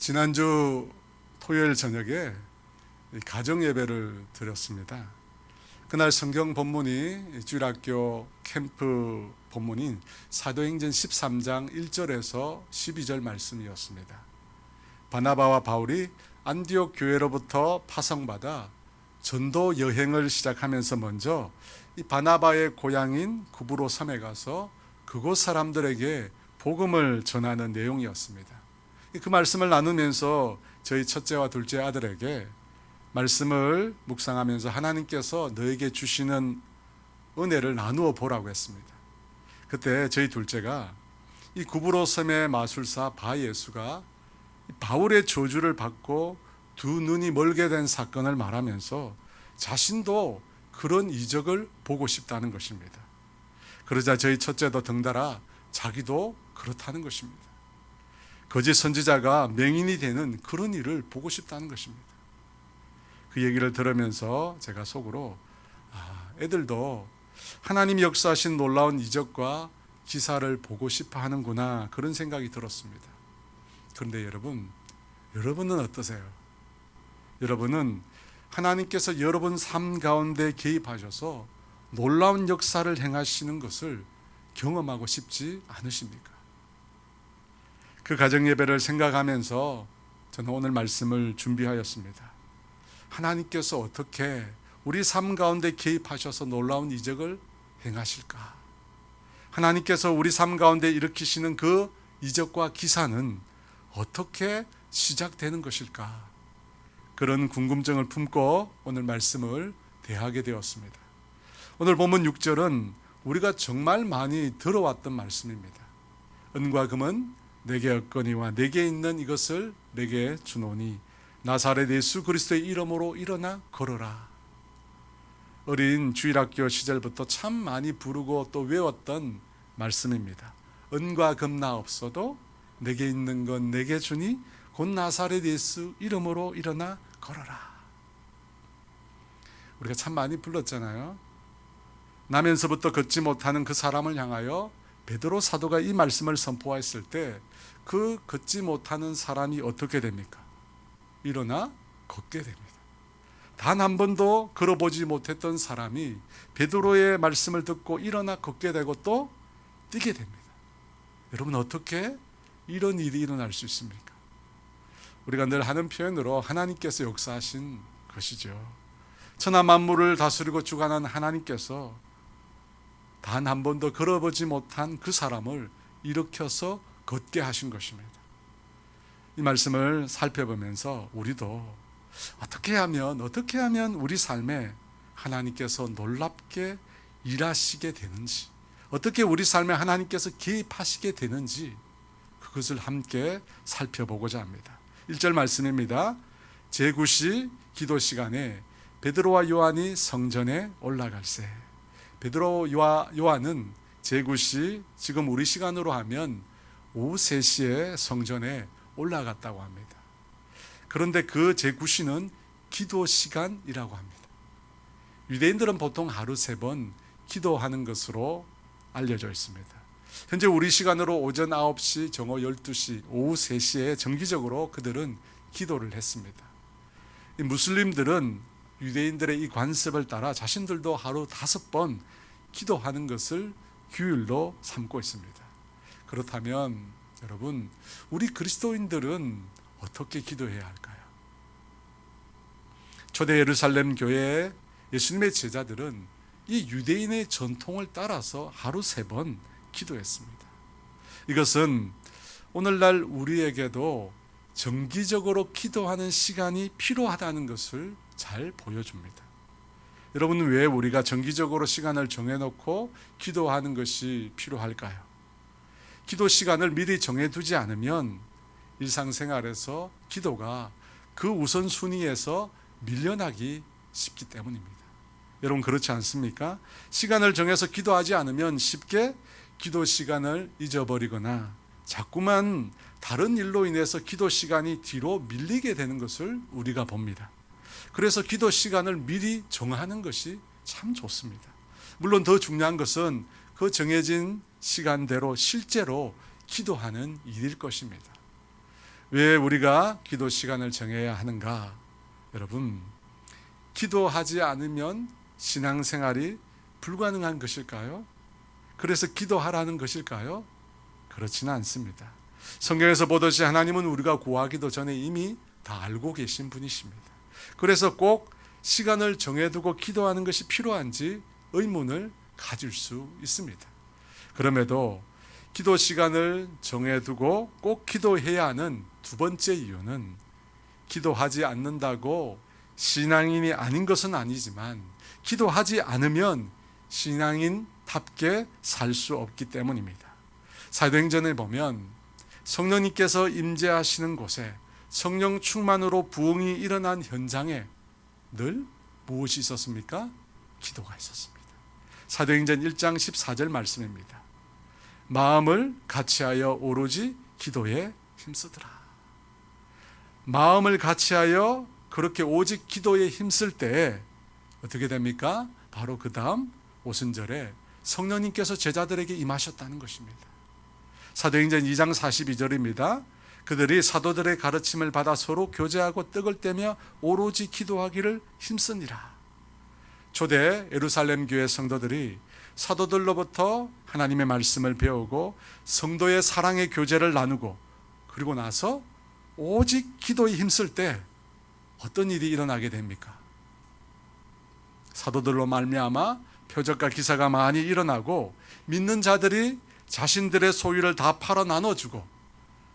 지난주 토요일 저녁에 가정 예배를 드렸습니다. 그날 성경 본문이 주일학교 캠프 본문인 사도행전 13장 1절에서 12절 말씀이었습니다. 바나바와 바울이 안디옥 교회로부터 파송받아 전도 여행을 시작하면서 먼저 이 바나바의 고향인 구브로 섬에 가서 그곳 사람들에게 복음을 전하는 내용이었습니다. 그 말씀을 나누면서 저희 첫째와 둘째 아들에게 말씀을 묵상하면서 하나님께서 너에게 주시는 은혜를 나누어 보라고 했습니다. 그때 저희 둘째가 이 구브로 섬의 마술사 바예수가 바울의 저주를 받고 두 눈이 멀게 된 사건을 말하면서 자신도 그런 이적을 보고 싶다는 것입니다. 그러자 저희 첫째도 덩달아 자기도 그렇다는 것입니다. 거짓 선지자가 맹인이 되는 그런 일을 보고 싶다는 것입니다. 그 얘기를 들으면서 제가 속으로 애들도 하나님이 역사하신 놀라운 이적과 기사를 보고 싶어 하는구나, 그런 생각이 들었습니다. 그런데 여러분은 어떠세요? 여러분은 하나님께서 여러분 삶 가운데 개입하셔서 놀라운 역사를 행하시는 것을 경험하고 싶지 않으십니까? 그 가정 예배를 생각하면서 저는 오늘 말씀을 준비하였습니다. 하나님께서 어떻게 우리 삶 가운데 개입하셔서 놀라운 이적을 행하실까? 하나님께서 우리 삶 가운데 일으키시는 그 이적과 기사는 어떻게 시작되는 것일까? 그런 궁금증을 품고 오늘 말씀을 대하게 되었습니다. 오늘 본문 6절은 우리가 정말 많이 들어왔던 말씀입니다. 은과 금은 내게 없거니와 내게 있는 이것을 내게 주노니 나사렛 예수 그리스도의 이름으로 일어나 걸어라. 어린 주일학교 시절부터 참 많이 부르고 또 외웠던 말씀입니다. 은과 금 나 없어도 내게 있는 건 내게 주니 곧 나사렛 예수 이름으로 일어나 걸어라. 우리가 참 많이 불렀잖아요. 나면서부터 걷지 못하는 그 사람을 향하여 베드로 사도가 이 말씀을 선포했을 때 그 걷지 못하는 사람이 어떻게 됩니까? 일어나 걷게 됩니다. 단 한 번도 걸어보지 못했던 사람이 베드로의 말씀을 듣고 일어나 걷게 되고 또 뛰게 됩니다. 여러분, 어떻게 이런 일이 일어날 수 있습니까? 우리가 늘 하는 표현으로 하나님께서 역사하신 것이죠. 천하 만물을 다스리고 주관하는 하나님께서 단 한 번도 걸어보지 못한 그 사람을 일으켜서 걷게 하신 것입니다. 이 말씀을 살펴보면서 우리도 어떻게 하면 우리 삶에 하나님께서 놀랍게 일하시게 되는지, 어떻게 우리 삶에 하나님께서 개입하시게 되는지 그것을 함께 살펴보고자 합니다. 1절 말씀입니다. 제9시 기도 시간에 베드로와 요한이 성전에 올라갈새. 베드로와 요한은 제9시, 지금 우리 시간으로 하면 오후 3시에 성전에 올라갔다고 합니다. 그런데 그 제9시는 기도 시간이라고 합니다. 유대인들은 보통 하루 3번 기도하는 것으로 알려져 있습니다. 현재 우리 시간으로 오전 9시, 정오 12시, 오후 3시에 정기적으로 그들은 기도를 했습니다. 이 무슬림들은 유대인들의 이 관습을 따라 자신들도 하루 5번 기도하는 것을 규율로 삼고 있습니다. 그렇다면 여러분, 우리 그리스도인들은 어떻게 기도해야 할까요? 초대 예루살렘 교회의 예수님의 제자들은 이 유대인의 전통을 따라서 하루 3번 기도했습니다. 이것은 오늘날 우리에게도 정기적으로 기도하는 시간이 필요하다는 것을 잘 보여줍니다. 여러분, 왜 우리가 정기적으로 시간을 정해놓고 기도하는 것이 필요할까요? 기도 시간을 미리 정해두지 않으면 일상생활에서 기도가 그 우선순위에서 밀려나기 쉽기 때문입니다. 여러분, 그렇지 않습니까? 시간을 정해서 기도하지 않으면 쉽게 기도 시간을 잊어버리거나 자꾸만 다른 일로 인해서 기도 시간이 뒤로 밀리게 되는 것을 우리가 봅니다. 그래서 기도 시간을 미리 정하는 것이 참 좋습니다. 물론 더 중요한 것은 그 정해진 시간대로 실제로 기도하는 일일 것입니다. 왜 우리가 기도 시간을 정해야 하는가? 여러분, 기도하지 않으면 신앙생활이 불가능한 것일까요? 그래서 기도하라는 것일까요? 그렇지는 않습니다. 성경에서 보듯이 하나님은 우리가 구하기도 전에 이미 다 알고 계신 분이십니다. 그래서 꼭 시간을 정해두고 기도하는 것이 필요한지 의문을 가질 수 있습니다. 그럼에도 기도 시간을 정해두고 꼭 기도해야 하는 두 번째 이유는 기도하지 않는다고 신앙인이 아닌 것은 아니지만 기도하지 않으면 신앙인답게 살 수 없기 때문입니다. 사도행전에 보면 성령님께서 임재하시는 곳에 성령 충만으로 부흥이 일어난 현장에 늘 무엇이 있었습니까? 기도가 있었습니다. 사도행전 1장 14절 말씀입니다. 마음을 같이하여 오로지 기도에 힘쓰더라. 마음을 같이하여 그렇게 오직 기도에 힘쓸 때 어떻게 됩니까? 바로 그 다음 오순절에 성령님께서 제자들에게 임하셨다는 것입니다. 사도행전 2장 42절입니다. 그들이 사도들의 가르침을 받아 서로 교제하고 떡을 떼며 오로지 기도하기를 힘쓰니라. 초대 예루살렘 교회 성도들이 사도들로부터 하나님의 말씀을 배우고 성도의 사랑의 교제를 나누고 그리고 나서 오직 기도에 힘쓸 때 어떤 일이 일어나게 됩니까? 사도들로 말미암아 표적과 기사가 많이 일어나고 믿는 자들이 자신들의 소유를 다 팔아 나눠주고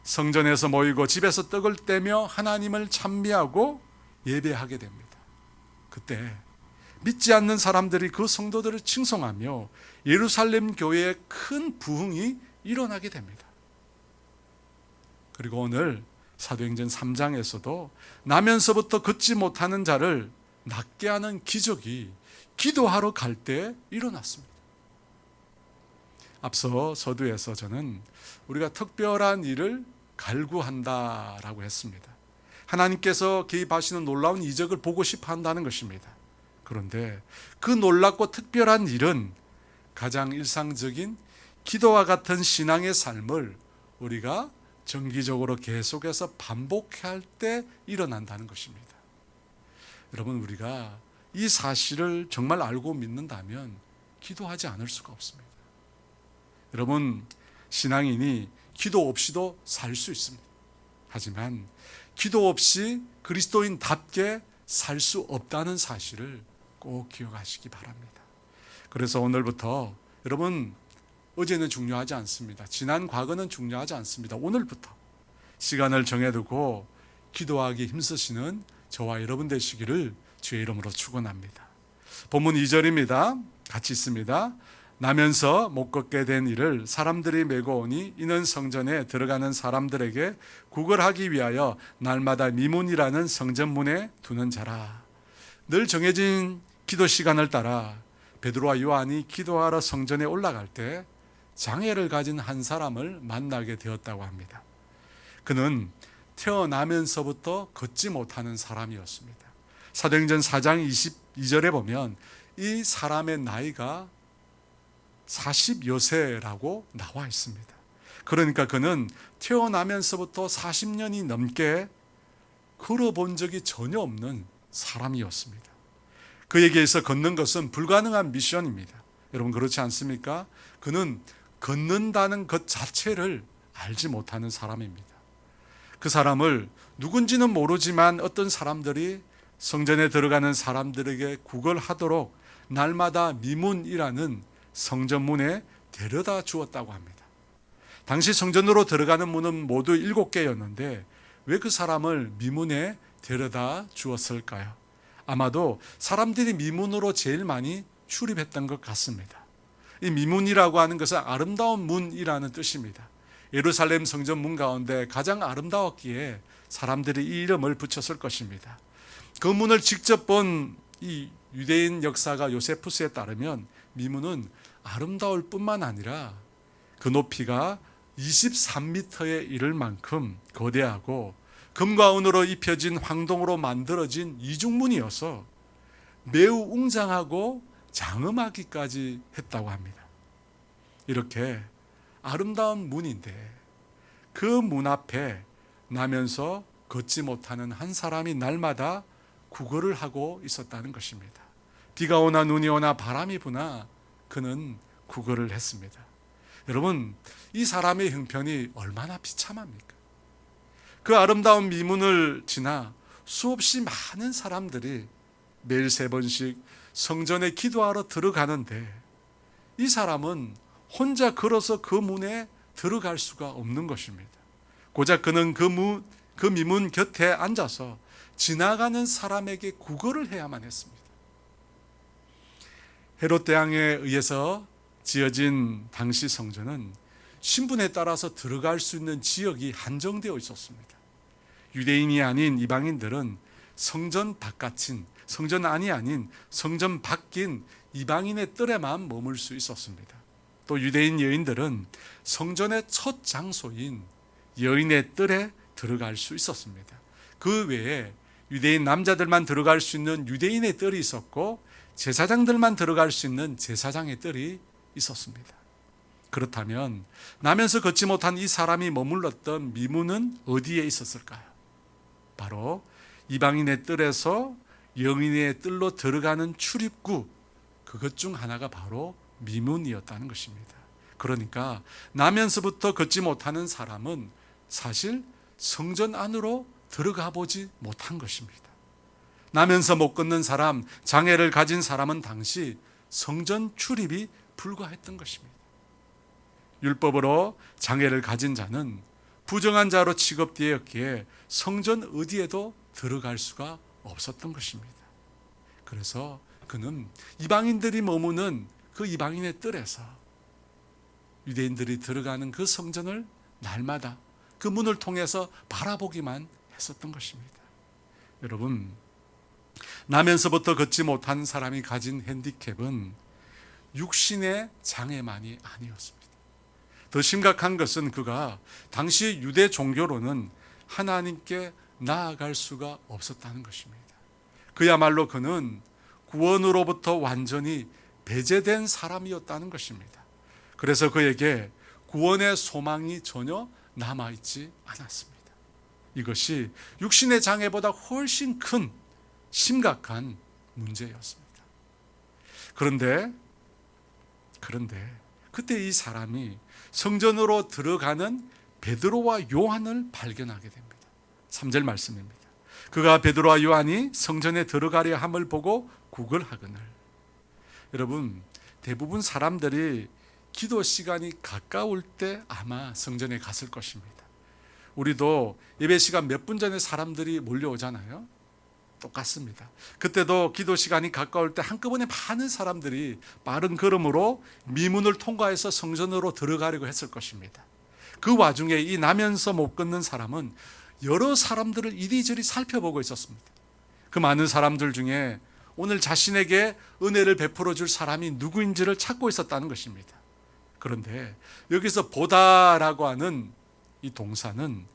성전에서 모이고 집에서 떡을 떼며 하나님을 찬미하고 예배하게 됩니다. 그때 믿지 않는 사람들이 그 성도들을 칭송하며 예루살렘 교회에 큰 부흥이 일어나게 됩니다. 그리고 오늘 사도행전 3장에서도 나면서부터 걷지 못하는 자를 낫게 하는 기적이 기도하러 갈 때 일어났습니다. 앞서 서두에서 저는 우리가 특별한 일을 갈구한다라고 했습니다. 하나님께서 개입하시는 놀라운 이적을 보고 싶어 한다는 것입니다. 그런데 그 놀랍고 특별한 일은 가장 일상적인 기도와 같은 신앙의 삶을 우리가 정기적으로 계속해서 반복할 때 일어난다는 것입니다. 여러분, 우리가 이 사실을 정말 알고 믿는다면 기도하지 않을 수가 없습니다. 여러분, 신앙인이 기도 없이도 살 수 있습니다. 하지만 기도 없이 그리스도인답게 살 수 없다는 사실을 꼭 기억하시기 바랍니다. 그래서 오늘부터 여러분, 어제는 중요하지 않습니다. 지난 과거는 중요하지 않습니다. 오늘부터 시간을 정해두고 기도하기 힘쓰시는 저와 여러분 되시기를 주의 이름으로 축원합니다. 본문 2절입니다. 같이 있습니다. 나면서 못 걷게 된 이를 사람들이 메고 오니 이는 성전에 들어가는 사람들에게 구걸하기 위하여 날마다 미문이라는 성전문에 두는 자라. 늘 정해진 기도 시간을 따라 베드로와 요한이 기도하러 성전에 올라갈 때 장애를 가진 한 사람을 만나게 되었다고 합니다. 그는 태어나면서부터 걷지 못하는 사람이었습니다. 사도행전 4장 22절에 보면 이 사람의 나이가 40여 세라고 나와 있습니다. 그러니까 그는 태어나면서부터 40년이 넘게 걸어본 적이 전혀 없는 사람이었습니다. 그에게서 걷는 것은 불가능한 미션입니다. 여러분, 그렇지 않습니까? 그는 걷는다는 것 자체를 알지 못하는 사람입니다. 그 사람을 누군지는 모르지만 어떤 사람들이 성전에 들어가는 사람들에게 구걸하도록 날마다 미문이라는 성전문에 데려다 주었다고 합니다. 당시 성전으로 들어가는 문은 모두 7개였는데 왜 그 사람을 미문에 데려다 주었을까요? 아마도 사람들이 미문으로 제일 많이 출입했던 것 같습니다. 이 미문이라고 하는 것은 아름다운 문이라는 뜻입니다. 예루살렘 성전 문 가운데 가장 아름다웠기에 사람들이 이 이름을 붙였을 것입니다. 그 문을 직접 본 이 유대인 역사가 요세푸스에 따르면 미문은 아름다울 뿐만 아니라 그 높이가 23m에 이를 만큼 거대하고 금과 은으로 입혀진 황동으로 만들어진 이중문이어서 매우 웅장하고 장엄하기까지 했다고 합니다. 이렇게 아름다운 문인데 그 문 앞에 나면서 걷지 못하는 한 사람이 날마다 구걸을 하고 있었다는 것입니다. 비가 오나 눈이 오나 바람이 부나 그는 구걸을 했습니다. 여러분, 이 사람의 형편이 얼마나 비참합니까? 그 아름다운 미문을 지나 수없이 많은 사람들이 매일 3번씩 성전에 기도하러 들어가는데 이 사람은 혼자 걸어서 그 문에 들어갈 수가 없는 것입니다. 고작 그는 그 미문 곁에 앉아서 지나가는 사람에게 구걸을 해야만 했습니다. 헤롯 대왕에 의해서 지어진 당시 성전은 신분에 따라서 들어갈 수 있는 지역이 한정되어 있었습니다. 유대인이 아닌 이방인들은 성전 바깥인, 성전 안이 아닌 성전 밖인 이방인의 뜰에만 머물 수 있었습니다. 또 유대인 여인들은 성전의 첫 장소인 여인의 뜰에 들어갈 수 있었습니다. 그 외에 유대인 남자들만 들어갈 수 있는 유대인의 뜰이 있었고 제사장들만 들어갈 수 있는 제사장의 뜰이 있었습니다. 그렇다면 나면서 걷지 못한 이 사람이 머물렀던 미문은 어디에 있었을까요? 바로 이방인의 뜰에서 여인의 뜰로 들어가는 출입구, 그것 중 하나가 바로 미문이었다는 것입니다. 그러니까 나면서부터 걷지 못하는 사람은 사실 성전 안으로 들어가 보지 못한 것입니다. 나면서 못 걷는 사람, 장애를 가진 사람은 당시 성전 출입이 불가했던 것입니다. 율법으로 장애를 가진 자는 부정한 자로 취급되었기에 성전 어디에도 들어갈 수가 없었던 것입니다. 그래서 그는 이방인들이 머무는 그 이방인의 뜰에서 유대인들이 들어가는 그 성전을 날마다 그 문을 통해서 바라보기만 했었던 것입니다. 여러분, 나면서부터 걷지 못한 사람이 가진 핸디캡은 육신의 장애만이 아니었습니다. 더 심각한 것은 그가 당시 유대 종교로는 하나님께 나아갈 수가 없었다는 것입니다. 그야말로 그는 구원으로부터 완전히 배제된 사람이었다는 것입니다. 그래서 그에게 구원의 소망이 전혀 남아있지 않았습니다. 이것이 육신의 장애보다 훨씬 큰 심각한 문제였습니다. 그런데 그때 이 사람이 성전으로 들어가는 베드로와 요한을 발견하게 됩니다. 3절 말씀입니다. 그가 베드로와 요한이 성전에 들어가려 함을 보고 구걸하거늘. 여러분, 대부분 사람들이 기도 시간이 가까울 때 아마 성전에 갔을 것입니다. 우리도 예배 시간 몇 분 전에 사람들이 몰려오잖아요. 똑같습니다. 그때도 기도 시간이 가까울 때 한꺼번에 많은 사람들이 빠른 걸음으로 미문을 통과해서 성전으로 들어가려고 했을 것입니다. 그 와중에 이 나면서 못 걷는 사람은 여러 사람들을 이리저리 살펴보고 있었습니다. 그 많은 사람들 중에 오늘 자신에게 은혜를 베풀어 줄 사람이 누구인지를 찾고 있었다는 것입니다. 그런데 여기서 보다라고 하는 이 동사는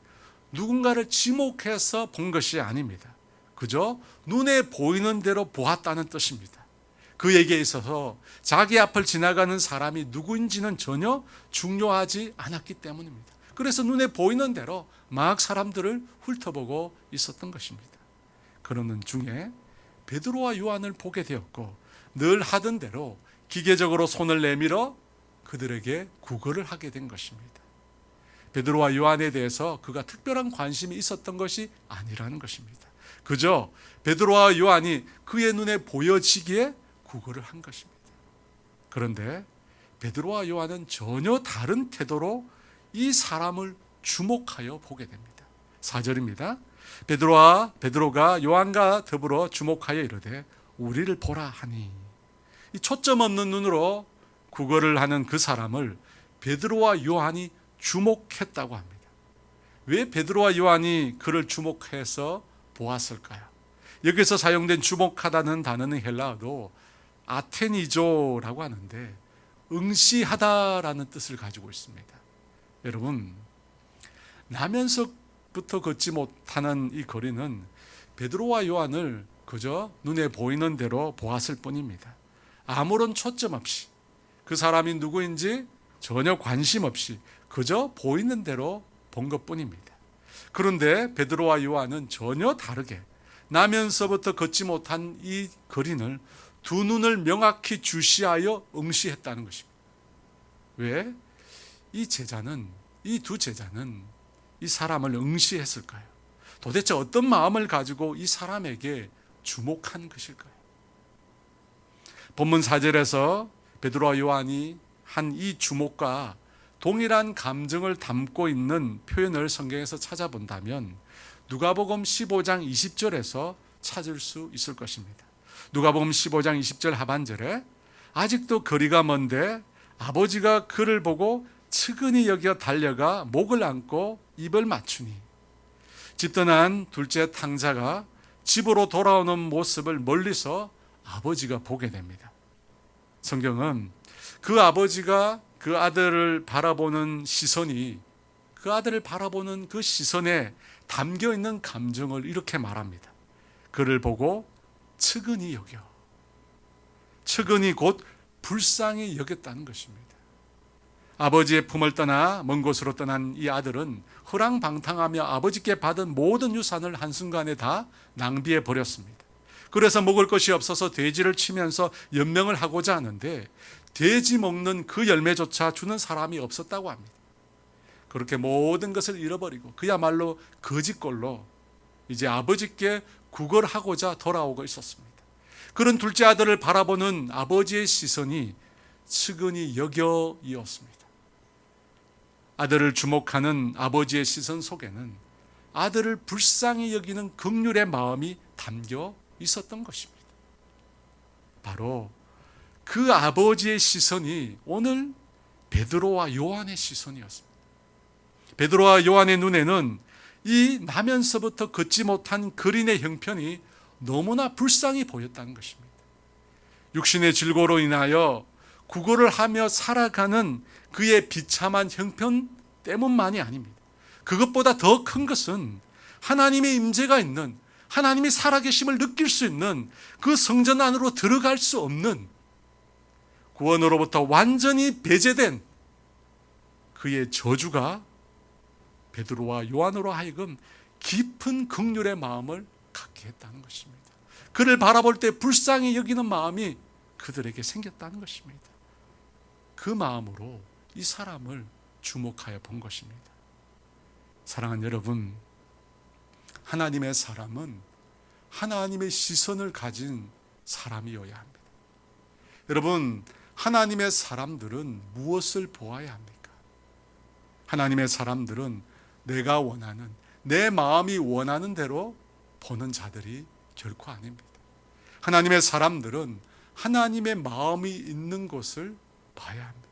누군가를 지목해서 본 것이 아닙니다. 그저 눈에 보이는 대로 보았다는 뜻입니다. 그에게 있어서 자기 앞을 지나가는 사람이 누구인지는 전혀 중요하지 않았기 때문입니다. 그래서 눈에 보이는 대로 막 사람들을 훑어보고 있었던 것입니다. 그러는 중에 베드로와 요한을 보게 되었고 늘 하던 대로 기계적으로 손을 내밀어 그들에게 구걸을 하게 된 것입니다. 베드로와 요한에 대해서 그가 특별한 관심이 있었던 것이 아니라는 것입니다. 그저 베드로와 요한이 그의 눈에 보여지기에 구걸을 한 것입니다. 그런데 베드로와 요한은 전혀 다른 태도로 이 사람을 주목하여 보게 됩니다. 4절입니다. 베드로가 요한과 더불어 주목하여 이르되 우리를 보라 하니, 이 초점 없는 눈으로 구걸을 하는 그 사람을 베드로와 요한이 주목했다고 합니다. 왜 베드로와 요한이 그를 주목해서 보았을까요? 여기서 사용된 주목하다는 단어는 헬라어로 아테니조라고 하는데 응시하다라는 뜻을 가지고 있습니다. 여러분, 나면서부터 걷지 못하는 이 거리는 베드로와 요한을 그저 눈에 보이는 대로 보았을 뿐입니다. 아무런 초점 없이 그 사람이 누구인지 전혀 관심 없이 그저 보이는 대로 본 것뿐입니다. 그런데 베드로와 요한은 전혀 다르게 나면서부터 걷지 못한 이 거린을 두 눈을 명확히 주시하여 응시했다는 것입니다. 왜? 이 두 제자는 이 사람을 응시했을까요? 도대체 어떤 마음을 가지고 이 사람에게 주목한 것일까요? 본문 4절에서 베드로와 요한이 한 이 주목과 동일한 감정을 담고 있는 표현을 성경에서 찾아본다면 누가복음 15장 20절에서 찾을 수 있을 것입니다. 누가복음 15장 20절 하반절에 아직도 거리가 먼데 아버지가 그를 보고 측은히 여겨 달려가 목을 안고 입을 맞추니, 집 떠난 둘째 탕자가 집으로 돌아오는 모습을 멀리서 아버지가 보게 됩니다. 성경은 그 아버지가 그 아들을 바라보는 시선이, 그 아들을 바라보는 그 시선에 담겨 있는 감정을 이렇게 말합니다. 그를 보고 측은히 여겨. 측은히 곧 불쌍히 여겼다는 것입니다. 아버지의 품을 떠나 먼 곳으로 떠난 이 아들은 허랑방탕하며 아버지께 받은 모든 유산을 한순간에 다 낭비해 버렸습니다. 그래서 먹을 것이 없어서 돼지를 치면서 연명을 하고자 하는데 돼지 먹는 그 열매조차 주는 사람이 없었다고 합니다. 그렇게 모든 것을 잃어버리고 그야말로 거지꼴로 이제 아버지께 구걸하고자 돌아오고 있었습니다. 그런 둘째 아들을 바라보는 아버지의 시선이 측은히 여겨이었습니다. 아들을 주목하는 아버지의 시선 속에는 아들을 불쌍히 여기는 긍휼의 마음이 담겨 있었던 것입니다. 바로 그 아버지의 시선이 오늘 베드로와 요한의 시선이었습니다. 베드로와 요한의 눈에는 이 나면서부터 걷지 못한 거린의 형편이 너무나 불쌍히 보였다는 것입니다. 육신의 질고로 인하여 구걸을 하며 살아가는 그의 비참한 형편 때문만이 아닙니다. 그것보다 더 큰 것은 하나님의 임재가 있는, 하나님이 살아계심을 느낄 수 있는 그 성전 안으로 들어갈 수 없는, 구원으로부터 완전히 배제된 그의 저주가 베드로와 요한으로 하여금 깊은 긍휼의 마음을 갖게 했다는 것입니다. 그를 바라볼 때 불쌍히 여기는 마음이 그들에게 생겼다는 것입니다. 그 마음으로 이 사람을 주목하여 본 것입니다. 사랑하는 여러분, 하나님의 사람은 하나님의 시선을 가진 사람이어야 합니다. 여러분, 하나님의 사람들은 무엇을 보아야 합니까? 하나님의 사람들은 내가 원하는, 내 마음이 원하는 대로 보는 자들이 결코 아닙니다. 하나님의 사람들은 하나님의 마음이 있는 곳을 봐야 합니다.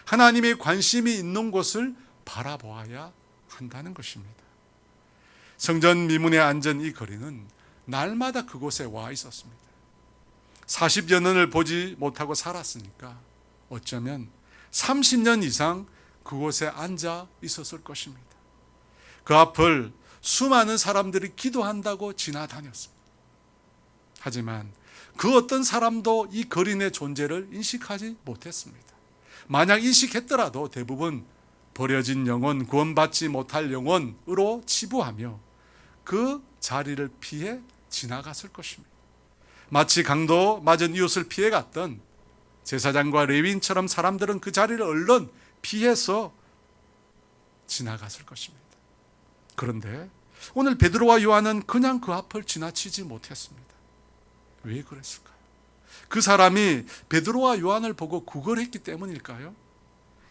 하나님의 관심이 있는 곳을 바라보아야 한다는 것입니다. 성전 미문에 앉은 이 거린은 날마다 그곳에 와 있었습니다. 40여 년을 보지 못하고 살았으니까 어쩌면 30년 이상 그곳에 앉아 있었을 것입니다. 그 앞을 수많은 사람들이 기도한다고 지나다녔습니다. 하지만 그 어떤 사람도 이 거린의 존재를 인식하지 못했습니다. 만약 인식했더라도 대부분 버려진 영혼, 구원받지 못할 영혼으로 치부하며 그 자리를 피해 지나갔을 것입니다. 마치 강도 맞은 이웃을 피해갔던 제사장과 레위인처럼 사람들은 그 자리를 얼른 피해서 지나갔을 것입니다. 그런데 오늘 베드로와 요한은 그냥 그 앞을 지나치지 못했습니다. 왜 그랬을까요? 그 사람이 베드로와 요한을 보고 구걸했기 때문일까요?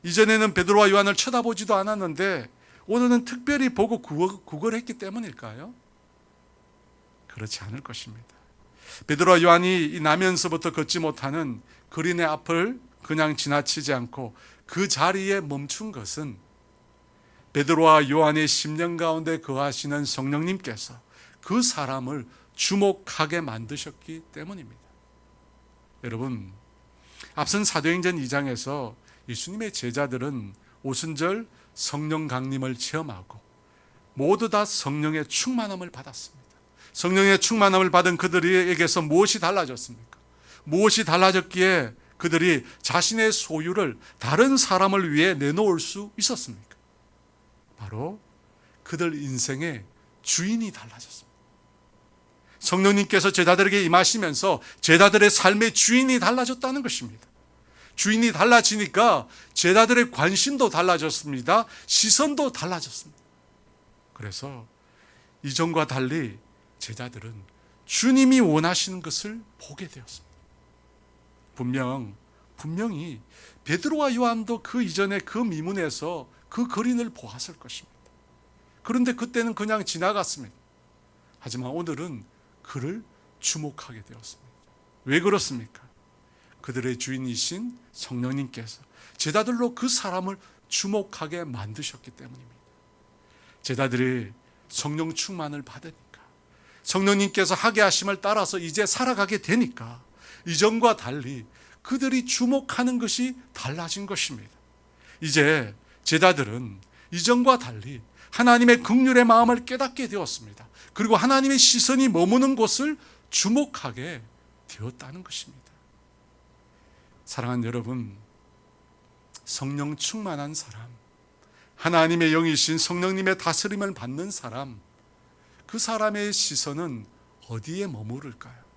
이전에는 베드로와 요한을 쳐다보지도 않았는데 오늘은 특별히 보고 구걸했기 때문일까요? 그렇지 않을 것입니다. 베드로와 요한이 이 나면서부터 걷지 못하는 거린의 앞을 그냥 지나치지 않고 그 자리에 멈춘 것은 베드로와 요한의 심령 가운데 거하시는 성령님께서 그 사람을 주목하게 만드셨기 때문입니다. 여러분, 앞선 사도행전 2장에서 예수님의 제자들은 오순절 성령 강림을 체험하고 모두 다 성령의 충만함을 받았습니다. 성령의 충만함을 받은 그들에게서 무엇이 달라졌습니까? 무엇이 달라졌기에 그들이 자신의 소유를 다른 사람을 위해 내놓을 수 있었습니까? 바로 그들 인생의 주인이 달라졌습니다. 성령님께서 제자들에게 임하시면서 제자들의 삶의 주인이 달라졌다는 것입니다. 주인이 달라지니까 제자들의 관심도 달라졌습니다. 시선도 달라졌습니다. 그래서 이전과 달리 제자들은 주님이 원하시는 것을 보게 되었습니다. 분명히 베드로와 요한도 그 이전에 그 미문에서 그 거린을 보았을 것입니다. 그런데 그때는 그냥 지나갔습니다. 하지만 오늘은 그를 주목하게 되었습니다. 왜 그렇습니까? 그들의 주인이신 성령님께서 제자들로 그 사람을 주목하게 만드셨기 때문입니다. 제자들이 성령 충만을 받으니까, 성령님께서 하게 하심을 따라서 이제 살아가게 되니까 이전과 달리 그들이 주목하는 것이 달라진 것입니다. 이제 제자들은 이전과 달리 하나님의 긍휼의 마음을 깨닫게 되었습니다. 그리고 하나님의 시선이 머무는 곳을 주목하게 되었다는 것입니다. 사랑하는 여러분, 성령 충만한 사람, 하나님의 영이신 성령님의 다스림을 받는 사람, 그 사람의 시선은 어디에 머무를까요?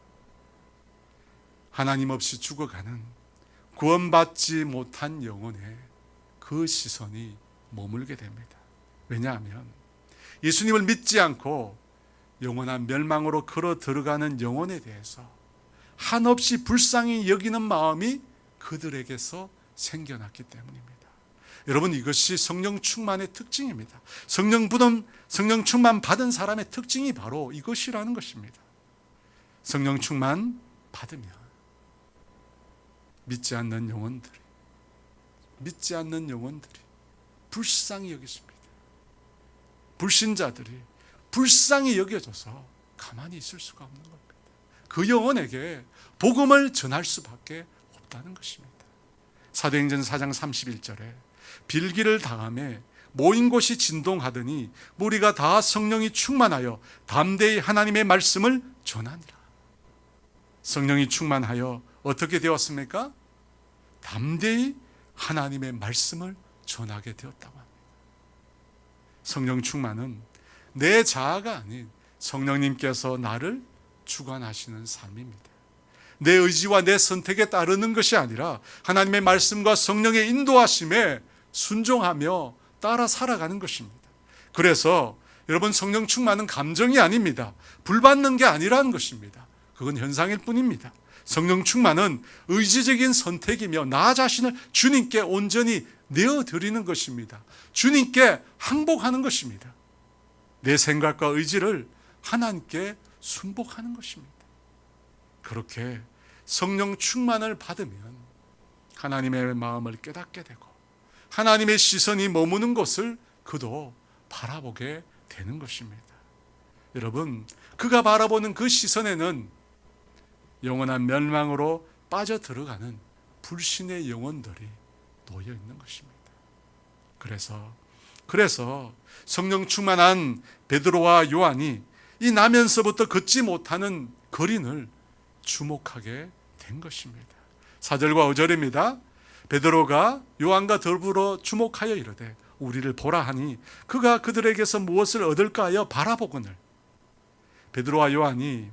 하나님 없이 죽어가는 구원받지 못한 영혼에 그 시선이 머물게 됩니다. 왜냐하면 예수님을 믿지 않고 영원한 멸망으로 걸어 들어가는 영혼에 대해서 한없이 불쌍히 여기는 마음이 그들에게서 생겨났기 때문입니다. 여러분, 이것이 성령 충만의 특징입니다. 성령 충만 받은 사람의 특징이 바로 이것이라는 것입니다. 성령 충만 받으면 믿지 않는 영혼들이 불쌍히 여기십니다. 불신자들이 불쌍히 여겨져서 가만히 있을 수가 없는 겁니다. 그 영혼에게 복음을 전할 수밖에 없다는 것입니다. 사도행전 4장 31절에 빌기를 당하매 모인 곳이 진동하더니 무리가 다 성령이 충만하여 담대히 하나님의 말씀을 전하니라. 성령이 충만하여 어떻게 되었습니까? 담대히 하나님의 말씀을 전하게 되었다고 합니다. 성령 충만은 내 자아가 아닌 성령님께서 나를 주관하시는 삶입니다. 내 의지와 내 선택에 따르는 것이 아니라 하나님의 말씀과 성령의 인도하심에 순종하며 따라 살아가는 것입니다. 그래서 여러분, 성령 충만은 감정이 아닙니다. 불받는 게 아니라는 것입니다. 그건 현상일 뿐입니다. 성령 충만은 의지적인 선택이며 나 자신을 주님께 온전히 내어드리는 것입니다. 주님께 항복하는 것입니다. 내 생각과 의지를 하나님께 순복하는 것입니다. 그렇게 성령 충만을 받으면 하나님의 마음을 깨닫게 되고 하나님의 시선이 머무는 곳을 그도 바라보게 되는 것입니다. 여러분, 그가 바라보는 그 시선에는 영원한 멸망으로 빠져들어가는 불신의 영혼들이 놓여 있는 것입니다. 그래서 성령 충만한 베드로와 요한이 이 나면서부터 걷지 못하는 거린을 주목하게 된 것입니다. 4절과 5절입니다. 베드로가 요한과 더불어 주목하여 이르되 우리를 보라 하니 그가 그들에게서 무엇을 얻을까 하여 바라보거늘. 베드로와 요한이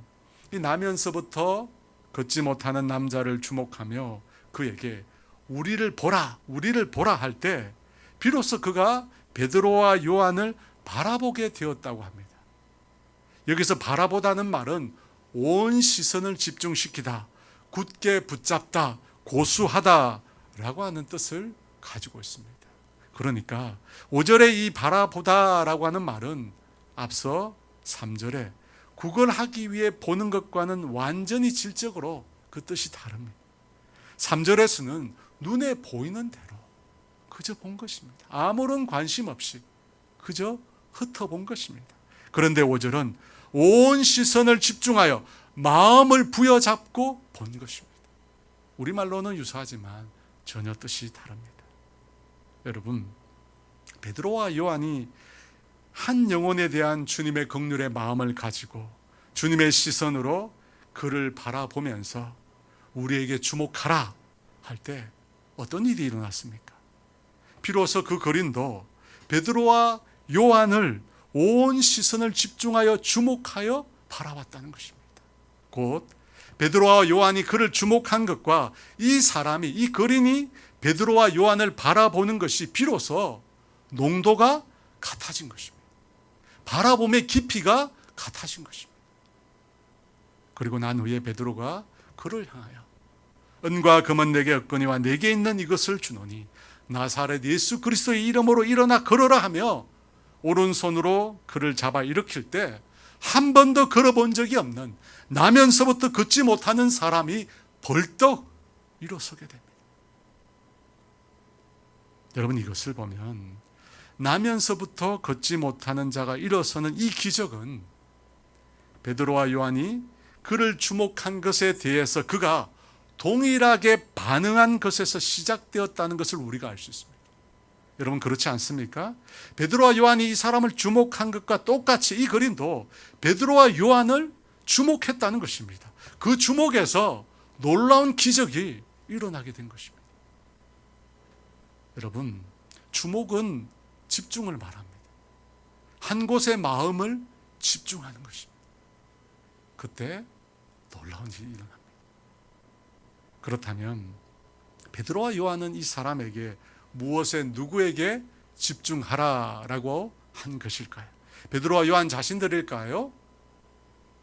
이 나면서부터 걷지 못하는 남자를 주목하며 그에게 우리를 보라 할 때 비로소 그가 베드로와 요한을 바라보게 되었다고 합니다. 여기서 바라보다는 말은 온 시선을 집중시키다, 굳게 붙잡다, 고수하다 라고 하는 뜻을 가지고 있습니다. 그러니까 5절에 이 바라보다라고 하는 말은 앞서 3절에 구걸하기 위해 보는 것과는 완전히 질적으로 그 뜻이 다릅니다. 3절에서는 눈에 보이는 대로 그저 본 것입니다. 아무런 관심 없이 그저 흩어본 것입니다. 그런데 5절은 온 시선을 집중하여 마음을 부여잡고 본 것입니다. 우리말로는 유사하지만 전혀 뜻이 다릅니다. 여러분, 베드로와 요한이 한 영혼에 대한 주님의 긍휼의 마음을 가지고 주님의 시선으로 그를 바라보면서 우리에게 주목하라 할 때 어떤 일이 일어났습니까? 비로소 그 거린도 베드로와 요한을 온 시선을 집중하여 주목하여 바라봤다는 것입니다. 곧 베드로와 요한이 그를 주목한 것과 이 사람이, 이 거린이 베드로와 요한을 바라보는 것이 비로소 농도가 같아진 것입니다. 바라봄의 깊이가 같아진 것입니다. 그리고 난 후에 베드로가 그를 향하여 은과 금은 내게 없거니와 내게 있는 이것을 주노니 나사렛 예수 그리스도의 이름으로 일어나 걸어라 하며 오른손으로 그를 잡아 일으킬 때 한 번도 걸어본 적이 없는, 나면서부터 걷지 못하는 사람이 벌떡 일어서게 됩니다. 여러분, 이것을 보면 나면서부터 걷지 못하는 자가 일어서는 이 기적은 베드로와 요한이 그를 주목한 것에 대해서 그가 동일하게 반응한 것에서 시작되었다는 것을 우리가 알 수 있습니다. 여러분, 그렇지 않습니까? 베드로와 요한이 이 사람을 주목한 것과 똑같이 이 거린도 베드로와 요한을 주목했다는 것입니다. 그 주목에서 놀라운 기적이 일어나게 된 것입니다. 여러분, 주목은 집중을 말합니다. 한 곳에 마음을 집중하는 것입니다. 그때 놀라운 일이 일어납니다. 그렇다면 베드로와 요한은 이 사람에게 무엇에 누구에게 집중하라라고 한 것일까요? 베드로와 요한 자신들일까요?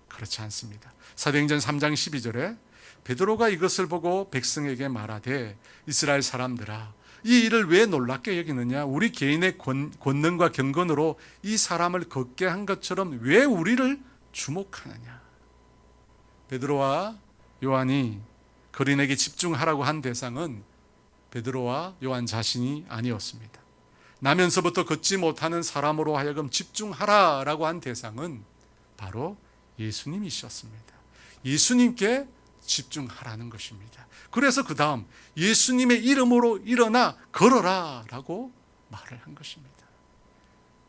그렇지 않습니다. 사도행전 3장 12절에 베드로가 이것을 보고 백성에게 말하되 이스라엘 사람들아 이 일을 왜 놀랍게 여기느냐? 우리 개인의 권능과 경건으로 이 사람을 걷게 한 것처럼 왜 우리를 주목하느냐? 베드로와 요한이 거린에게 집중하라고 한 대상은 베드로와 요한 자신이 아니었습니다. 나면서부터 걷지 못하는 사람으로 하여금 집중하라라고 한 대상은 바로 예수님이셨습니다. 예수님께 집중하라는 것입니다. 그래서 그 다음 예수님의 이름으로 일어나 걸어라 라고 말을 한 것입니다.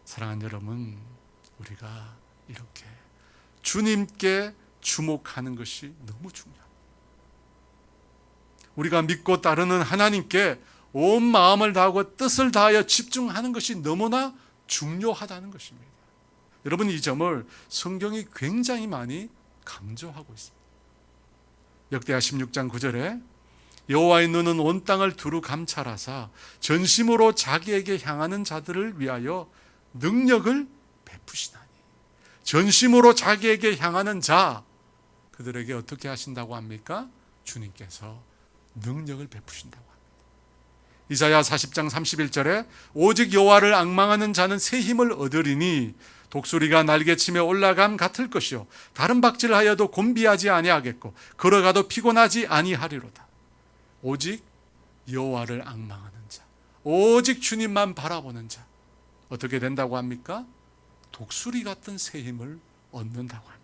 사랑하는 여러분, 우리가 이렇게 주님께 주목하는 것이 너무 중요합니다. 우리가 믿고 따르는 하나님께 온 마음을 다하고 뜻을 다하여 집중하는 것이 너무나 중요하다는 것입니다. 여러분, 이 점을 성경이 굉장히 많이 강조하고 있습니다. 역대하 16장 9절에 여호와의 눈은 온 땅을 두루 감찰하사 전심으로 자기에게 향하는 자들을 위하여 능력을 베푸시나니, 전심으로 자기에게 향하는 자, 그들에게 어떻게 하신다고 합니까? 주님께서 능력을 베푸신다고 합니다. 이사야 40장 31절에 오직 여호와를 앙망하는 자는 새 힘을 얻으리니 독수리가 날개치며 올라감 같을 것이요 다른 박질하여도 곤비하지 아니하겠고 걸어가도 피곤하지 아니하리로다. 오직 여호와를 앙망하는 자, 오직 주님만 바라보는 자, 어떻게 된다고 합니까? 독수리 같은 새 힘을 얻는다고 합니다.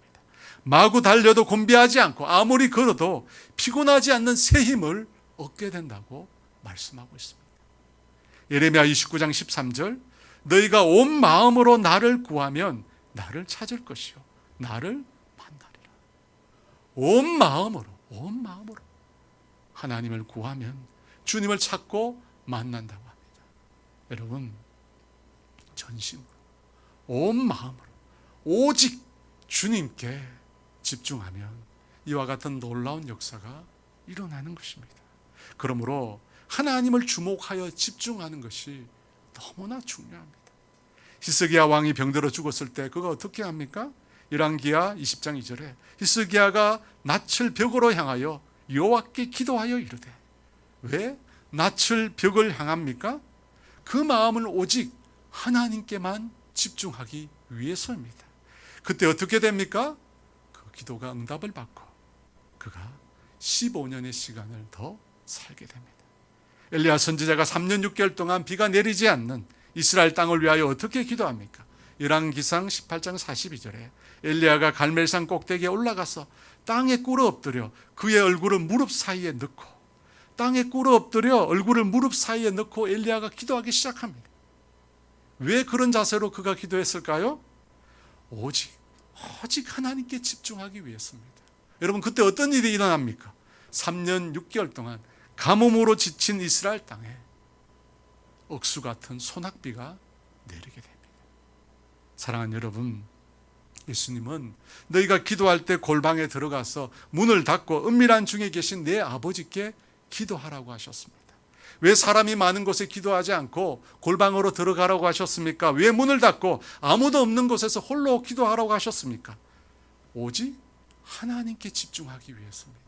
마구 달려도 곤비하지 않고 아무리 걸어도 피곤하지 않는 새 힘을 얻게 된다고 말씀하고 있습니다. 예레미야 29장 13절 너희가 온 마음으로 나를 구하면 나를 찾을 것이요 나를 만나리라. 온 마음으로 하나님을 구하면 주님을 찾고 만난다고 합니다. 여러분, 전심으로 온 마음으로 오직 주님께 집중하면 이와 같은 놀라운 역사가 일어나는 것입니다. 그러므로 하나님을 주목하여 집중하는 것이 너무나 중요합니다. 히스기야 왕이 병들어 죽었을 때 그가 어떻게 합니까? 열왕기하 20장 2절에 히스기야가 낯을 벽으로 향하여 여호와께 기도하여 이르되, 왜 낯을 벽을 향합니까? 그 마음을 오직 하나님께만 집중하기 위해서입니다. 그때 어떻게 됩니까? 그 기도가 응답을 받고 그가 15년의 시간을 더 살게 됩니다. 엘리야 선지자가 3년 6개월 동안 비가 내리지 않는 이스라엘 땅을 위하여 어떻게 기도합니까? 열왕기상 18장 42절에 엘리야가 갈멜산 꼭대기에 올라가서 땅에 꿇어 엎드려 그의 얼굴을 무릎 사이에 넣고, 땅에 꿇어 엎드려 얼굴을 무릎 사이에 넣고 엘리야가 기도하기 시작합니다. 왜 그런 자세로 그가 기도했을까요? 오직 하나님께 집중하기 위해서입니다. 여러분, 그때 어떤 일이 일어납니까? 3년 6개월 동안 가뭄으로 지친 이스라엘 땅에 억수 같은 소낙비가 내리게 됩니다. 사랑하는 여러분, 예수님은 너희가 기도할 때 골방에 들어가서 문을 닫고 은밀한 중에 계신 내 아버지께 기도하라고 하셨습니다. 왜 사람이 많은 곳에 기도하지 않고 골방으로 들어가라고 하셨습니까? 왜 문을 닫고 아무도 없는 곳에서 홀로 기도하라고 하셨습니까? 오직 하나님께 집중하기 위해서입니다.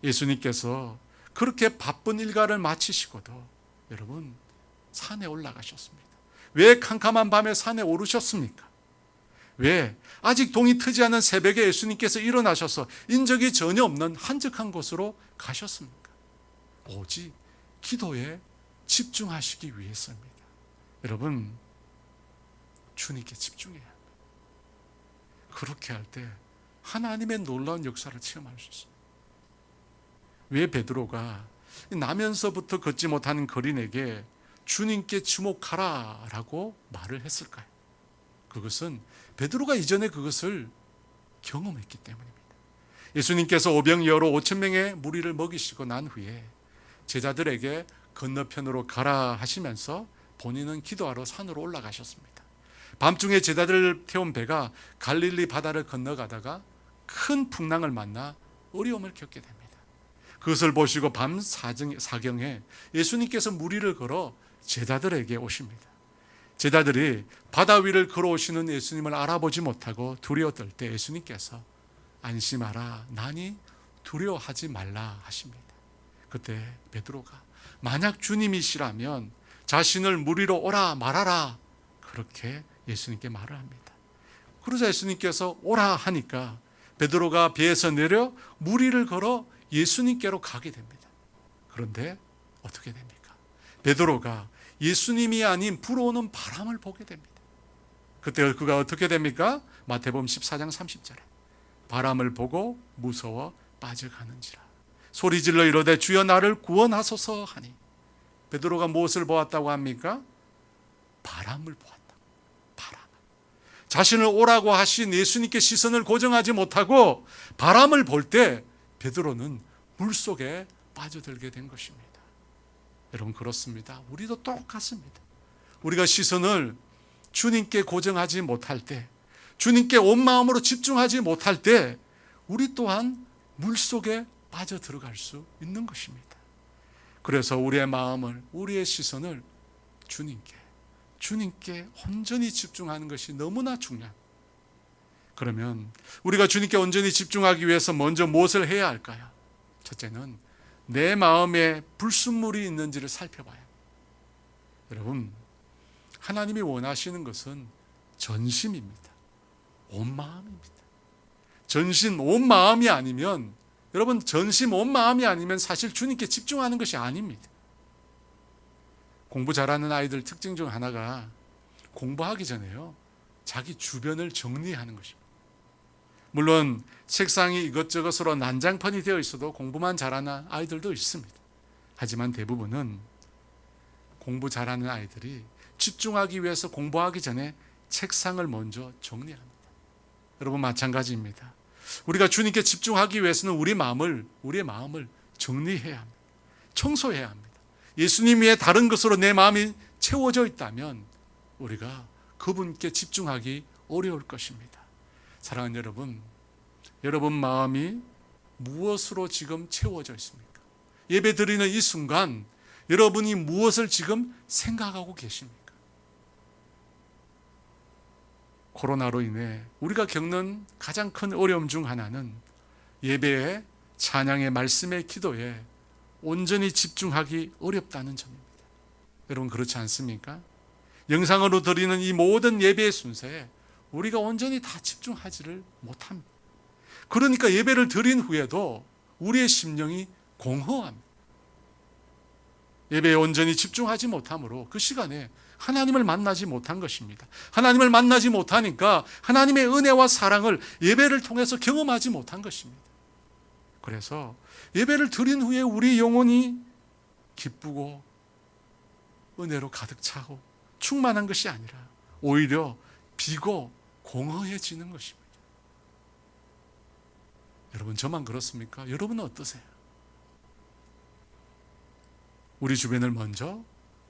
예수님께서 그렇게 바쁜 일과를 마치시고도 여러분 산에 올라가셨습니다. 왜 캄캄한 밤에 산에 오르셨습니까? 왜 아직 동이 트지 않은 새벽에 예수님께서 일어나셔서 인적이 전혀 없는 한적한 곳으로 가셨습니까? 오직 기도에 집중하시기 위해서입니다. 여러분, 주님께 집중해야 합니다. 그렇게 할 때 하나님의 놀라운 역사를 체험할 수 있습니다. 왜 베드로가 나면서부터 걷지 못하는 거린에게 주님께 주목하라 라고 말을 했을까요? 그것은 베드로가 이전에 그것을 경험했기 때문입니다. 예수님께서 오병이어로 5,000명의 무리를 먹이시고 난 후에 제자들에게 건너편으로 가라 하시면서 본인은 기도하러 산으로 올라가셨습니다. 밤중에 제자들을 태운 배가 갈릴리 바다를 건너가다가 큰 풍랑을 만나 어려움을 겪게 됩니다. 그것을 보시고 밤 사경에 예수님께서 무리를 걸어 제자들에게 오십니다. 제자들이 바다 위를 걸어오시는 예수님을 알아보지 못하고 두려워 떨 때 예수님께서 안심하라, 나니 두려워하지 말라 하십니다. 그때 베드로가 만약 주님이시라면 자신을 무리로 오라 말하라, 그렇게 예수님께 말을 합니다. 그러자 예수님께서 오라 하니까 베드로가 배에서 내려 무리를 걸어 예수님께로 가게 됩니다. 그런데 어떻게 됩니까? 베드로가 예수님이 아닌 불어오는 바람을 보게 됩니다. 그때 그가 어떻게 됩니까? 마태복음 14장 30절에 바람을 보고 무서워 빠져가는지라 소리질러 이르되 주여 나를 구원하소서 하니, 베드로가 무엇을 보았다고 합니까? 바람을 보았다. 바람을. 자신을 오라고 하신 예수님께 시선을 고정하지 못하고 바람을 볼 때 베드로는 물속에 빠져들게 된 것입니다. 여러분, 그렇습니다. 우리도 똑같습니다. 우리가 시선을 주님께 고정하지 못할 때, 주님께 온 마음으로 집중하지 못할 때 우리 또한 물속에 빠져 들어갈 수 있는 것입니다. 그래서 우리의 마음을, 우리의 시선을 주님께 온전히 집중하는 것이 너무나 중요합니다. 그러면 우리가 주님께 온전히 집중하기 위해서 먼저 무엇을 해야 할까요? 첫째는 내 마음에 불순물이 있는지를 살펴봐야 합니다. 여러분, 하나님이 원하시는 것은 전심입니다. 온 마음입니다. 전심 온 마음이 아니면, 여러분, 전심 온 마음이 아니면 사실 주님께 집중하는 것이 아닙니다. 공부 잘하는 아이들 특징 중 하나가 공부하기 전에요, 자기 주변을 정리하는 것입니다. 물론 책상이 이것저것으로 난장판이 되어 있어도 공부만 잘하는 아이들도 있습니다. 하지만 대부분은 공부 잘하는 아이들이 집중하기 위해서 공부하기 전에 책상을 먼저 정리합니다. 여러분, 마찬가지입니다. 우리가 주님께 집중하기 위해서는 우리의 마음을 정리해야 합니다. 청소해야 합니다. 예수님 외에 다른 것으로 내 마음이 채워져 있다면 우리가 그분께 집중하기 어려울 것입니다. 사랑하는 여러분, 여러분 마음이 무엇으로 지금 채워져 있습니까? 예배 드리는 이 순간 여러분이 무엇을 지금 생각하고 계십니까? 코로나로 인해 우리가 겪는 가장 큰 어려움 중 하나는 예배에, 찬양의, 말씀의, 기도에 온전히 집중하기 어렵다는 점입니다. 여러분, 그렇지 않습니까? 영상으로 드리는 이 모든 예배의 순서에 우리가 온전히 다 집중하지를 못합니다. 그러니까 예배를 드린 후에도 우리의 심령이 공허합니다. 예배에 온전히 집중하지 못함으로 그 시간에 하나님을 만나지 못한 것입니다. 하나님을 만나지 못하니까 하나님의 은혜와 사랑을 예배를 통해서 경험하지 못한 것입니다. 그래서 예배를 드린 후에 우리 영혼이 기쁘고 은혜로 가득 차고 충만한 것이 아니라 오히려 비고 공허해지는 것입니다. 여러분, 저만 그렇습니까? 여러분은 어떠세요? 우리 주변을 먼저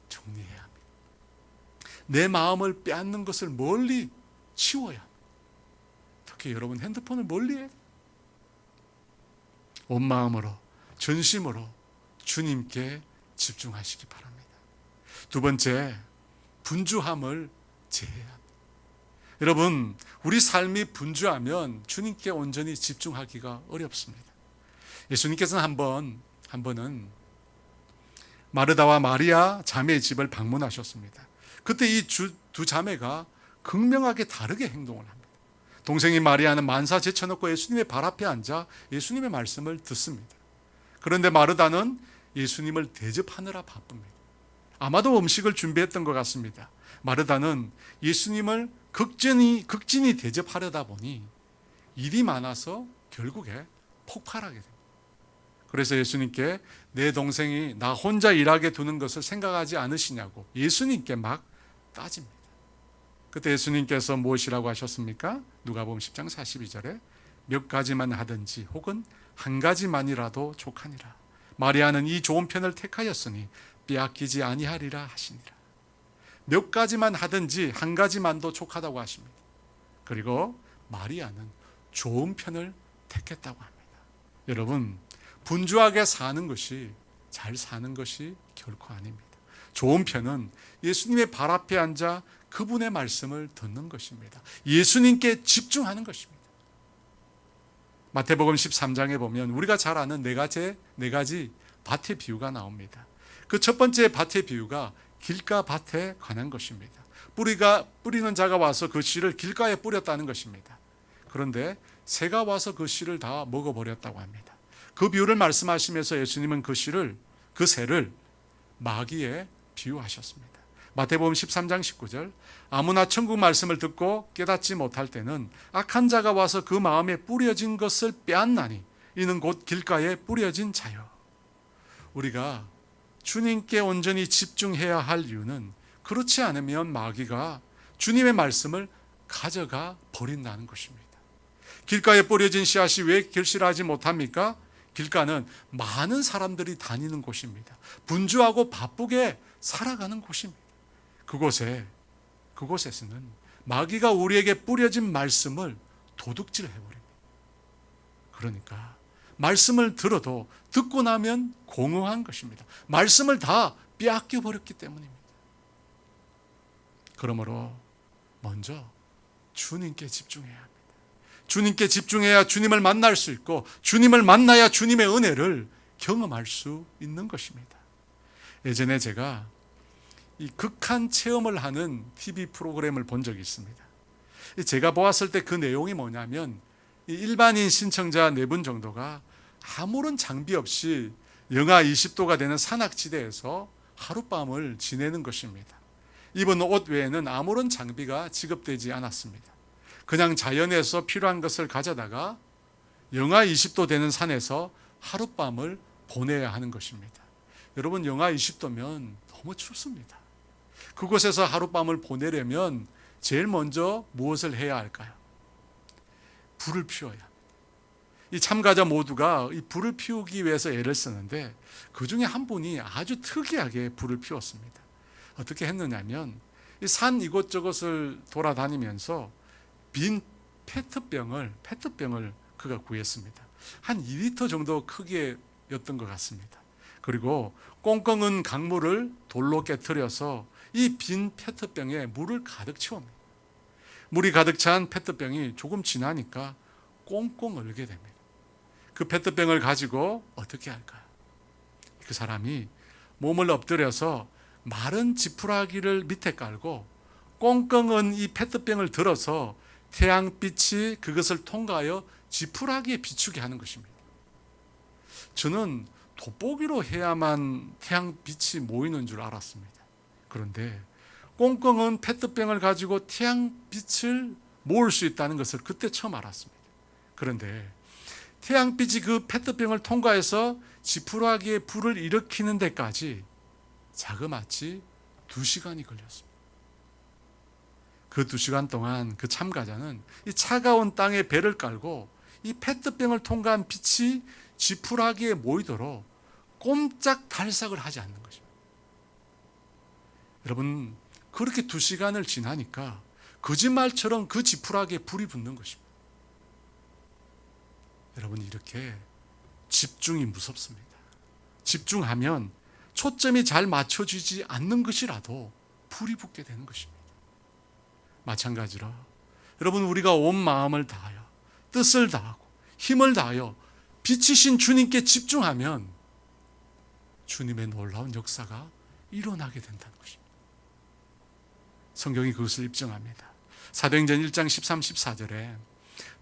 정리해야 합니다. 내 마음을 빼앗는 것을 멀리 치워야 합니다. 특히 여러분 핸드폰을 멀리 해야 돼요. 온 마음으로 전심으로 주님께 집중하시기 바랍니다. 두 번째, 분주함을 제해야 합니다. 여러분, 우리 삶이 분주하면 주님께 온전히 집중하기가 어렵습니다. 예수님께서는 한 번은 마르다와 마리아 자매의 집을 방문하셨습니다. 그때 이 두 자매가 극명하게 다르게 행동을 합니다. 동생인 마리아는 만사 제쳐놓고 예수님의 발 앞에 앉아 예수님의 말씀을 듣습니다. 그런데 마르다는 예수님을 대접하느라 바쁩니다. 아마도 음식을 준비했던 것 같습니다. 마르다는 예수님을 극진히 대접하려다 보니 일이 많아서 결국에 폭발하게 됩니다. 그래서 예수님께 내 동생이 나 혼자 일하게 두는 것을 생각하지 않으시냐고 예수님께 막 따집니다. 그때 예수님께서 무엇이라고 하셨습니까? 누가복음 10장 42절에 몇 가지만 하든지 혹은 한 가지만이라도 족하니라. 마리아는 이 좋은 편을 택하였으니 빼앗기지 아니하리라 하시니라. 몇 가지만 하든지 한 가지만도 족하다고 하십니다. 그리고 마리아는 좋은 편을 택했다고 합니다. 여러분, 분주하게 사는 것이 잘 사는 것이 결코 아닙니다. 좋은 편은 예수님의 발 앞에 앉아 그분의 말씀을 듣는 것입니다. 예수님께 집중하는 것입니다. 마태복음 13장에 보면 우리가 잘 아는 네 가지 밭의 비유가 나옵니다. 그 첫 번째 밭의 비유가 길가 밭에 관한 것입니다. 뿌리는 자가 와서 그 씨를 길가에 뿌렸다는 것입니다. 그런데 새가 와서 그 씨를 다 먹어버렸다고 합니다. 그 비유를 말씀하시면서 예수님은 그 새를 마귀에 비유하셨습니다. 마태복음 13장 19절, 아무나 천국 말씀을 듣고 깨닫지 못할 때는 악한 자가 와서 그 마음에 뿌려진 것을 빼앗나니 이는 곧 길가에 뿌려진 자요. 우리가 주님께 온전히 집중해야 할 이유는 그렇지 않으면 마귀가 주님의 말씀을 가져가 버린다는 것입니다. 길가에 뿌려진 씨앗이 왜 결실하지 못합니까? 길가는 많은 사람들이 다니는 곳입니다. 분주하고 바쁘게 살아가는 곳입니다. 그곳에서는 마귀가 우리에게 뿌려진 말씀을 도둑질 해버립니다. 그러니까 말씀을 들어도 듣고 나면 공허한 것입니다. 말씀을 다 빼앗겨 버렸기 때문입니다. 그러므로 먼저 주님께 집중해야 합니다. 주님께 집중해야 주님을 만날 수 있고 주님을 만나야 주님의 은혜를 경험할 수 있는 것입니다. 예전에 제가 이 극한 체험을 하는 TV 프로그램을 본 적이 있습니다. 제가 보았을 때 그 내용이 뭐냐면 일반인 신청자 4분 정도가 아무런 장비 없이 영하 20도가 되는 산악지대에서 하룻밤을 지내는 것입니다. 입은 옷 외에는 아무런 장비가 지급되지 않았습니다. 그냥 자연에서 필요한 것을 가져다가 영하 20도 되는 산에서 하룻밤을 보내야 하는 것입니다. 여러분, 영하 20도면 너무 춥습니다. 그곳에서 하룻밤을 보내려면 제일 먼저 무엇을 해야 할까요? 불을 피워야 합니다. 이 참가자 모두가 이 불을 피우기 위해서 애를 쓰는데 그 중에 한 분이 아주 특이하게 불을 피웠습니다. 어떻게 했느냐면 이 산 이곳저곳을 돌아다니면서 빈 페트병을 그가 구했습니다. 한 2리터 정도 크기였던 것 같습니다. 그리고 꽁꽁은 강물을 돌로 깨트려서 이 빈 페트병에 물을 가득 채웁니다. 물이 가득 찬 페트병이 조금 지나니까 꽁꽁 얼게 됩니다. 그 페트병을 가지고 어떻게 할까요? 그 사람이 몸을 엎드려서 마른 지푸라기를 밑에 깔고 꽁꽁은 이 페트병을 들어서 태양빛이 그것을 통과하여 지푸라기에 비추게 하는 것입니다. 저는 돋보기로 해야만 태양빛이 모이는 줄 알았습니다. 그런데 꽁꽁은 페트병을 가지고 태양빛을 모을 수 있다는 것을 그때 처음 알았습니다. 그런데 태양빛이 그 페트병을 통과해서 지푸라기에 불을 일으키는 데까지 자그마치 2시간이 걸렸습니다. 그 2시간 동안 그 참가자는 이 차가운 땅에 배를 깔고 이 페트병을 통과한 빛이 지푸라기에 모이도록 꼼짝 달싹을 하지 않는 것입니다. 여러분, 그렇게 2시간을 지나니까 거짓말처럼 그 지푸라기에 불이 붙는 것입니다. 여러분, 이렇게 집중이 무섭습니다. 집중하면 초점이 잘 맞춰지지 않는 것이라도 불이 붙게 되는 것입니다. 마찬가지로 여러분, 우리가 온 마음을 다하여 뜻을 다하고 힘을 다하여 빛이신 주님께 집중하면 주님의 놀라운 역사가 일어나게 된다는 것입니다. 성경이 그것을 입증합니다. 사도행전 1장 13, 14절에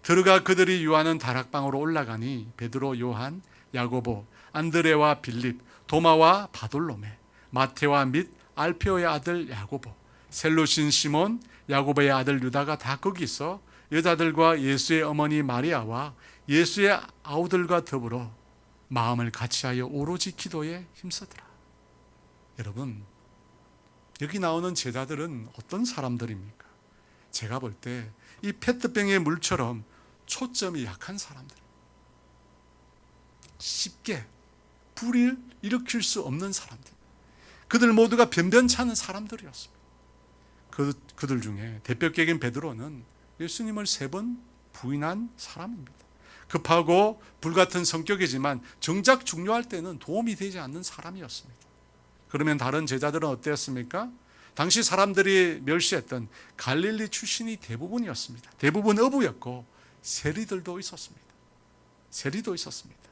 들어가 그들이 유하는 다락방으로 올라가니 베드로, 요한, 야고보, 안드레와 빌립, 도마와 바돌로메, 마테와 및 알페오의 아들 야고보, 셀로신 시몬, 야고보의 아들 유다가 다 거기 있어 여자들과 예수의 어머니 마리아와 예수의 아우들과 더불어 마음을 같이하여 오로지 기도에 힘쓰더라. 여러분, 여기 나오는 제자들은 어떤 사람들입니까? 제가 볼 때 이 페트병의 물처럼 초점이 약한 사람들, 쉽게 불을 일으킬 수 없는 사람들, 그들 모두가 변변찮은 사람들이었습니다. 그들 중에 대표격인 베드로는 예수님을 3번 부인한 사람입니다. 급하고 불같은 성격이지만 정작 중요할 때는 도움이 되지 않는 사람이었습니다. 그러면 다른 제자들은 어땠습니까? 당시 사람들이 멸시했던 갈릴리 출신이 대부분이었습니다. 대부분 어부였고 세리들도 있었습니다. 세리도 있었습니다.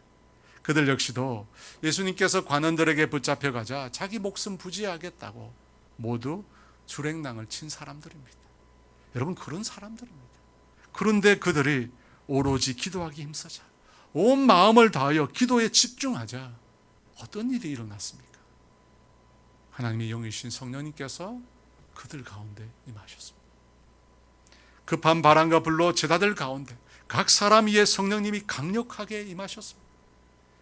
그들 역시도 예수님께서 관원들에게 붙잡혀가자 자기 목숨 부지하겠다고 모두 주랭랑을 친 사람들입니다. 여러분, 그런 사람들입니다. 그런데 그들이 오로지 기도하기 힘쓰자, 온 마음을 다하여 기도에 집중하자, 어떤 일이 일어났습니까? 하나님의 영이신 성령님께서 그들 가운데 임하셨습니다. 급한 바람과 불로 제자들 가운데 각 사람 위에 성령님이 강력하게 임하셨습니다.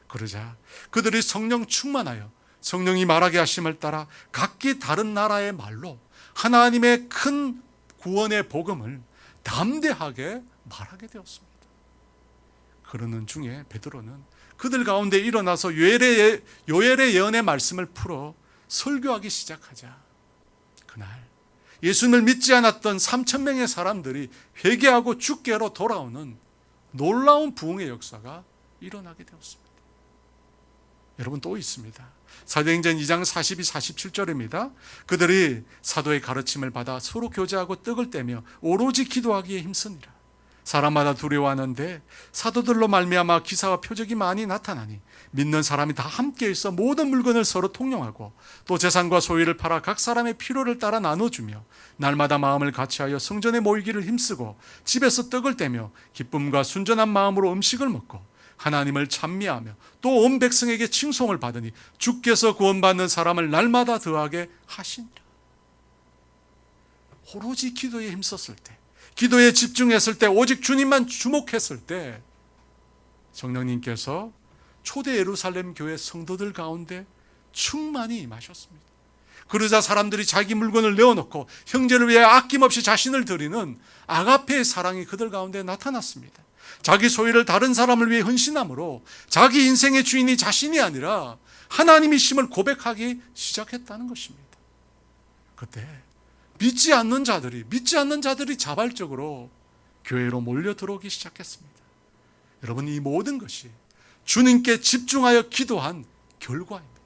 그러자 그들이 성령 충만하여 성령이 말하게 하심을 따라 각기 다른 나라의 말로 하나님의 큰 구원의 복음을 담대하게 말하게 되었습니다. 그러는 중에 베드로는 그들 가운데 일어나서 요엘의 예언의 말씀을 풀어 설교하기 시작하자 그날 예수님을 믿지 않았던 3,000명의 사람들이 회개하고 주께로 돌아오는 놀라운 부흥의 역사가 일어나게 되었습니다. 여러분, 또 있습니다. 사도행전 2장 42, 47절입니다. 그들이 사도의 가르침을 받아 서로 교제하고 떡을 떼며 오로지 기도하기에 힘쓰니라. 사람마다 두려워하는데 사도들로 말미암아 기사와 표적이 많이 나타나니 믿는 사람이 다 함께 있어 모든 물건을 서로 통용하고 또 재산과 소유를 팔아 각 사람의 필요를 따라 나눠주며 날마다 마음을 같이하여 성전에 모이기를 힘쓰고 집에서 떡을 떼며 기쁨과 순전한 마음으로 음식을 먹고 하나님을 찬미하며 또 온 백성에게 칭송을 받으니 주께서 구원받는 사람을 날마다 더하게 하시니라. 오로지 기도에 힘썼을 때, 기도에 집중했을 때, 오직 주님만 주목했을 때 성령님께서 초대 예루살렘 교회 성도들 가운데 충만히 임하셨습니다. 그러자 사람들이 자기 물건을 내어놓고 형제를 위해 아낌없이 자신을 드리는 아가페의 사랑이 그들 가운데 나타났습니다. 자기 소유를 다른 사람을 위해 헌신함으로 자기 인생의 주인이 자신이 아니라 하나님이심을 고백하기 시작했다는 것입니다. 그때 믿지 않는 자들이 자발적으로 교회로 몰려 들어오기 시작했습니다. 여러분, 이 모든 것이 주님께 집중하여 기도한 결과입니다.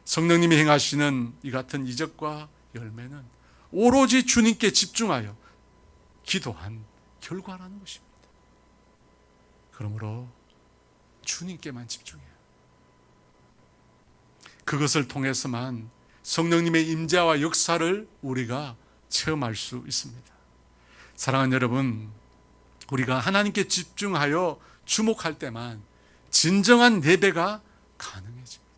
성령님이 행하시는 이 같은 이적과 열매는 오로지 주님께 집중하여 기도한 결과라는 것입니다. 그러므로 주님께만 집중해요. 그것을 통해서만 성령님의 임재와 역사를 우리가 체험할 수 있습니다. 사랑하는 여러분, 우리가 하나님께 집중하여 주목할 때만 진정한 예배가 가능해집니다.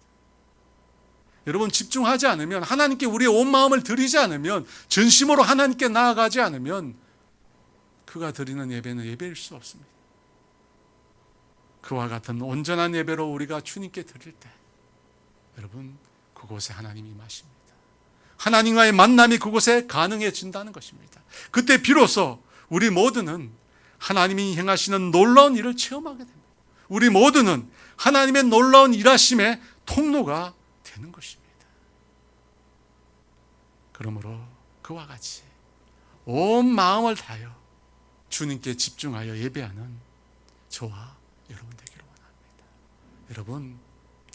여러분, 집중하지 않으면, 하나님께 우리의 온 마음을 드리지 않으면, 전심으로 하나님께 나아가지 않으면 그가 드리는 예배는 예배일 수 없습니다. 그와 같은 온전한 예배로 우리가 주님께 드릴 때 여러분, 그곳에 하나님이 임하십니다. 하나님과의 만남이 그곳에 가능해진다는 것입니다. 그때 비로소 우리 모두는 하나님이 행하시는 놀라운 일을 체험하게 됩니다. 우리 모두는 하나님의 놀라운 일하심의 통로가 되는 것입니다. 그러므로 그와 같이 온 마음을 다하여 주님께 집중하여 예배하는 저와 여러분 되기를 원합니다. 여러분,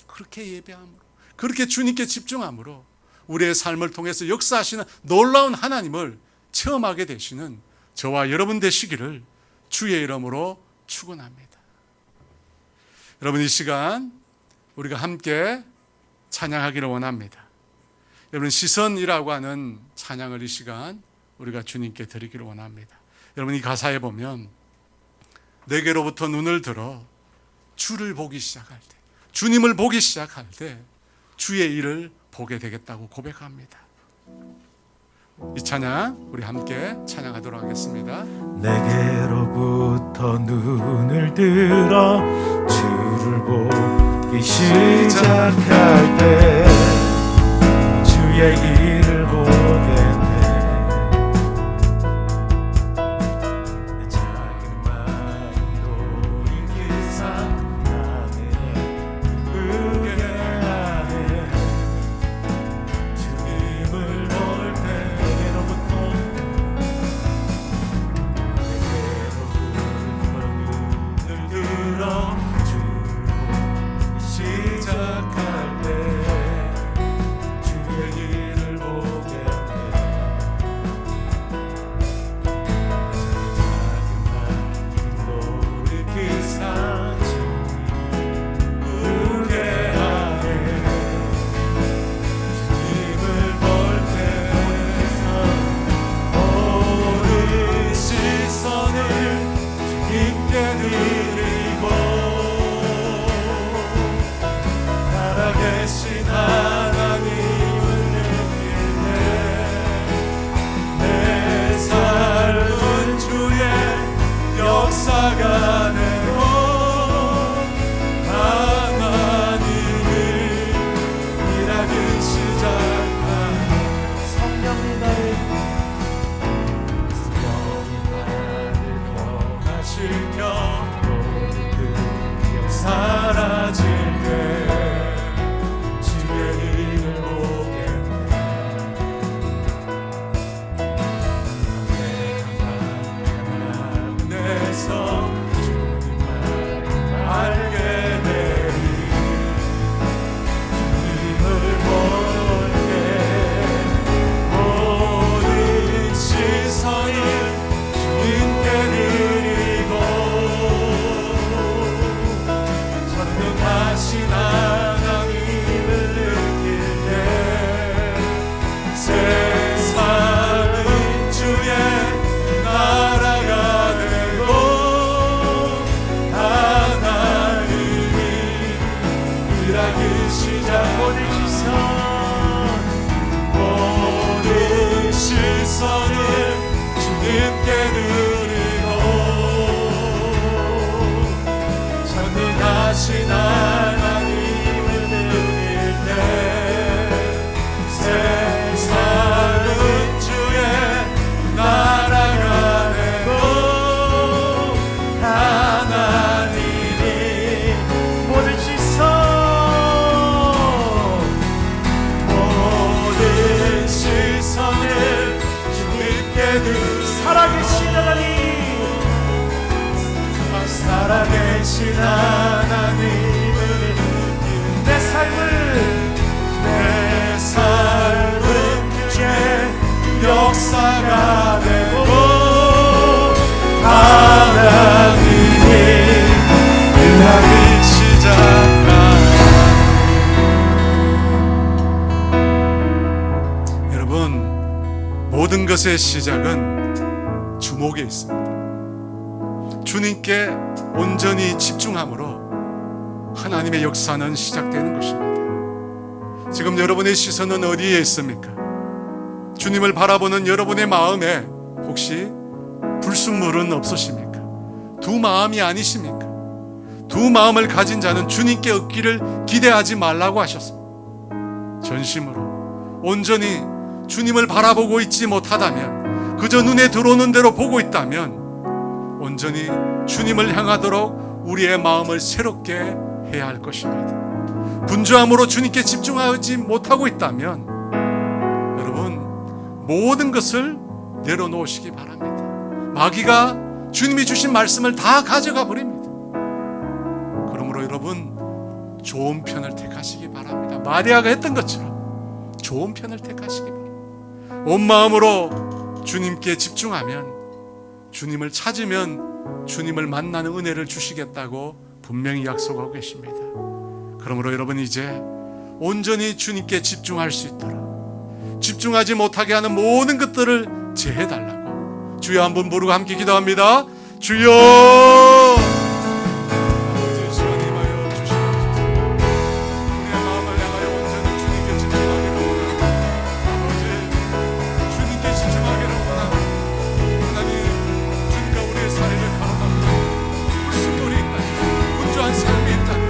그렇게 예배함으로, 그렇게 주님께 집중함으로 우리의 삶을 통해서 역사하시는 놀라운 하나님을 체험하게 되시는 저와 여러분 되시기를 주의 이름으로 축원합니다. 여러분, 이 시간 우리가 함께 찬양하기를 원합니다. 여러분, 시선이라고 하는 찬양을 이 시간 우리가 주님께 드리기를 원합니다. 여러분, 이 가사에 보면 내게로부터 눈을 들어 주를 보기 시작할 때, 주님을 보기 시작할 때 주의 일을 보게 되겠다고 고백합니다. 이 찬양 우리 함께 찬양하도록 하겠습니다. 내게로부터 눈을 들어 주를 보기 시작할 때 주의 일을 보게 돼. 내 작은 마음도 인기상 나는 그게 안에 주님을 볼 때 내게로부터 눈을 들어 주를 보기 시작할 때 살아계신 하나님을 내 삶은 주의 역사가 되고 하나님이 일하기 시작한. 여러분, 모든 것의 시작은 주목에 있습니다. 주님께 온전히 집중함으로 하나님의 역사는 시작되는 것입니다. 지금 여러분의 시선은 어디에 있습니까? 주님을 바라보는 여러분의 마음에 혹시 불순물은 없으십니까? 두 마음이 아니십니까? 두 마음을 가진 자는 주님께 얻기를 기대하지 말라고 하셨습니다. 전심으로 온전히 주님을 바라보고 있지 못하다면, 그저 눈에 들어오는 대로 보고 있다면 온전히 주님을 향하도록 우리의 마음을 새롭게 해야 할 것입니다. 분주함으로 주님께 집중하지 못하고 있다면 여러분, 모든 것을 내려놓으시기 바랍니다. 마귀가 주님이 주신 말씀을 다 가져가 버립니다. 그러므로 여러분 좋은 편을 택하시기 바랍니다. 마리아가 했던 것처럼 좋은 편을 택하시기 바랍니다. 온 마음으로 주님께 집중하면, 주님을 찾으면 주님을 만나는 은혜를 주시겠다고 분명히 약속하고 계십니다. 그러므로 여러분 이제 온전히 주님께 집중할 수 있도록, 집중하지 못하게 하는 모든 것들을 제해달라고 주여 한번 부르고 함께 기도합니다. 주여 아버지 시원임하여 주시옵소서. 우리의 마음을 향하여 온전히 주님께 집중하기를 원합니다. 아버지 주님께 집중하기를 원합니다. 하나님 주님과 우리의 사리를 가로막고 불순물이 있다면, 분주한 삶이 있다면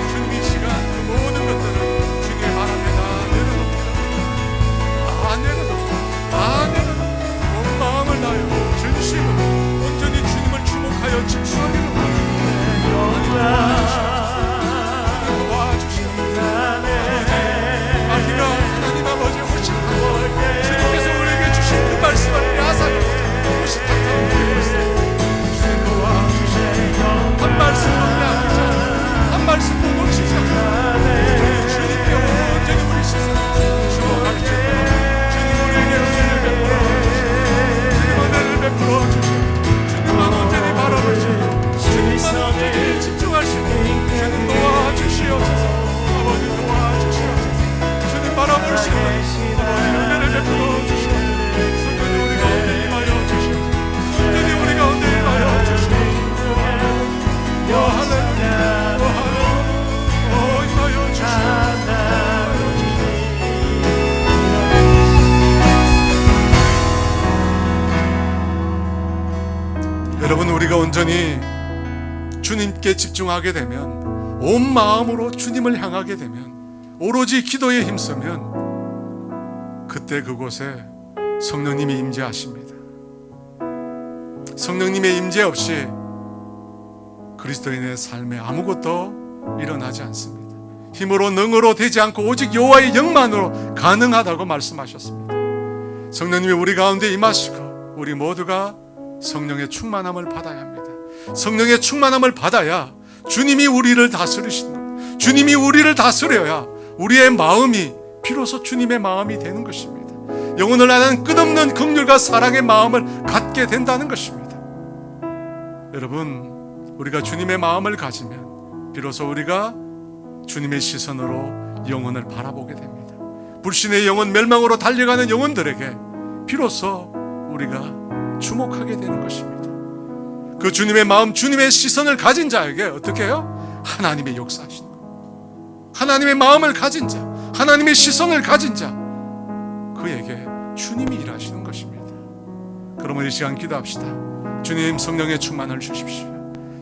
주님 이 시간 그 모든 것들을 주님의 발 앞에 다 내려놓습니다. 다 내려놓고 온 마음을 다하여 진심으로 온전히 주님을 주목하여 집중하기를 원합니다. 도와주시옵소서. 마귀가 하나님 아버지 호심하고 주님께서 우리에게 주신 그 말씀을 야사하고 호심하고 드리고 있습니다. 주님 도와주시옵소서. 한 말씀도 빼앗기지 않고 한 말씀도 놓치지 않고 주님께 온전히 우리 시선을 주목할 수 있도록 주님 우리에게 은혜를 베풀어 주시옵소서. 주님 은혜를 베풀어 주시옵소서. 주님만 온전히 바라보시고 주님만 온전히 집중할 수 있도록 주님 도와주시옵소서. 아버지 도와주시옵소서. 주님 바라볼 수 있는 아버지 은혜를 베풀어 주시옵소서. 성전이 우리 가운데 임하여 주시옵소서. 성전이 우리 가운데 임하여 주시옵소서. 할렐루야 할렐루야 임하여 주시옵소서. 여러분 우리가 온전히 주님께 집중하게 되면, 온 마음으로 주님을 향하게 되면, 오로지 기도에 힘쓰면 그때 그곳에 성령님이 임재하십니다. 성령님의 임재 없이 그리스도인의 삶에 아무것도 일어나지 않습니다. 힘으로 능으로 되지 않고 오직 여호와의 영만으로 가능하다고 말씀하셨습니다. 성령님이 우리 가운데 임하시고 우리 모두가 성령의 충만함을 받아야 합니다. 성령의 충만함을 받아야 주님이 우리를 다스리시는 것, 주님이 우리를 다스려야 우리의 마음이 비로소 주님의 마음이 되는 것입니다. 영혼을 향한 끝없는 긍휼과 사랑의 마음을 갖게 된다는 것입니다. 여러분 우리가 주님의 마음을 가지면 비로소 우리가 주님의 시선으로 영혼을 바라보게 됩니다. 불신의 영혼, 멸망으로 달려가는 영혼들에게 비로소 우리가 주목하게 되는 것입니다. 그 주님의 마음, 주님의 시선을 가진 자에게 어떻게 해요? 하나님의 역사하시는 것, 하나님의 마음을 가진 자, 하나님의 시선을 가진 자, 그에게 주님이 일하시는 것입니다. 그러면 이 시간 기도합시다. 주님 성령의 충만을 주십시오.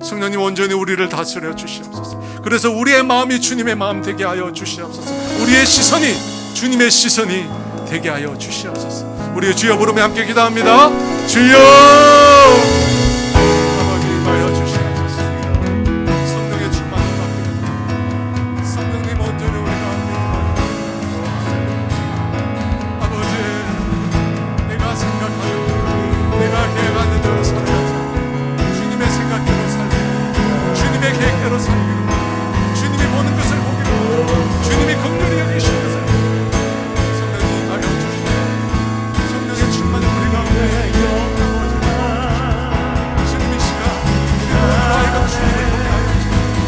성령님 온전히 우리를 다스려 주시옵소서. 그래서 우리의 마음이 주님의 마음 되게 하여 주시옵소서. 우리의 시선이 주님의 시선이 되게 하여 주시옵소서. 우리 주여 부르며 함께 기도합니다. 주여 아버지 임하여 주시옵소서. 성령의 충만을 받게, 성령님 온전히 우리 가운데 아버지 내가 생각하는, 내가 계획하는 대로 살아가자. 주님의 생각대로 살기로, 주님의 계획대로 살기로, 주님이 보는 것을 보기로, 주님이 긍휼히 여기시는 것을 성령님 임하여 주시옵소서. 성령의 충만을 우리 가운데 주님이 시간 우리 아이가 주님을 보게 하여 주옵소서.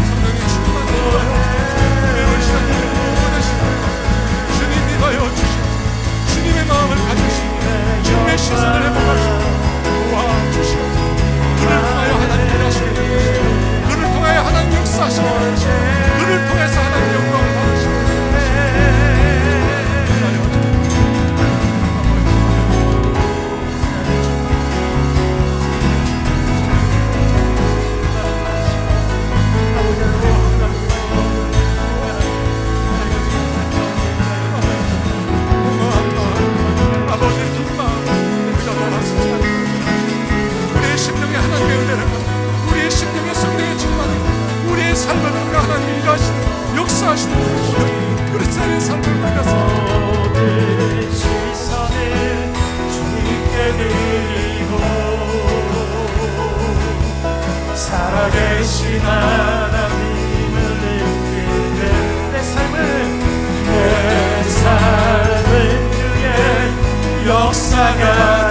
성령의 충만을 우리를 시작하여 보내시옵소서. 주님 임하여 주시옵소서. 주님의 마음을 가지시고 주님의 시선을 회복하시고 도와주시옵소서. 그를 통하여 하나님 일하시게 될 것이고, 그를 통하여 하나님 역사하시게 될 것이고, 그를 통해서 하나님 영광을 받으시게 될 아버지 긴 마음 우리가 돌아서자. 우리의 심령에 하나님의 은혜를 받고 우리의 심령에 성령의 충만을 받고 우리의 삶을 우리가 하나님 일하시는 역사하시는 그리스도의 삶을 우리가 살고 모든 시선을 살아계신 하나님을 느낄 때 내 삶은 주의 역사가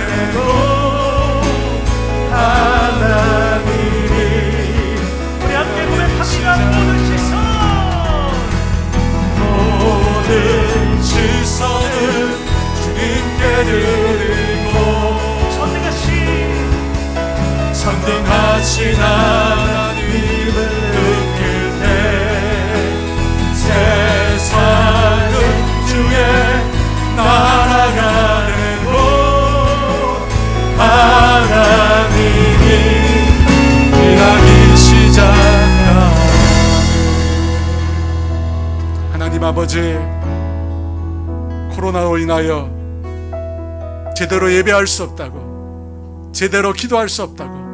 되고 하나님이 우리 함께 고백합니다. 모든 시선 모든 시선을 주님께 드리고 전능하신 하나님을 느낄 때 세상은 주의 나라가 되고 하나님이 일하기 시작하네. 하나님 아버지, 코로나로 인하여 제대로 예배할 수 없다고, 제대로 기도할 수 없다고,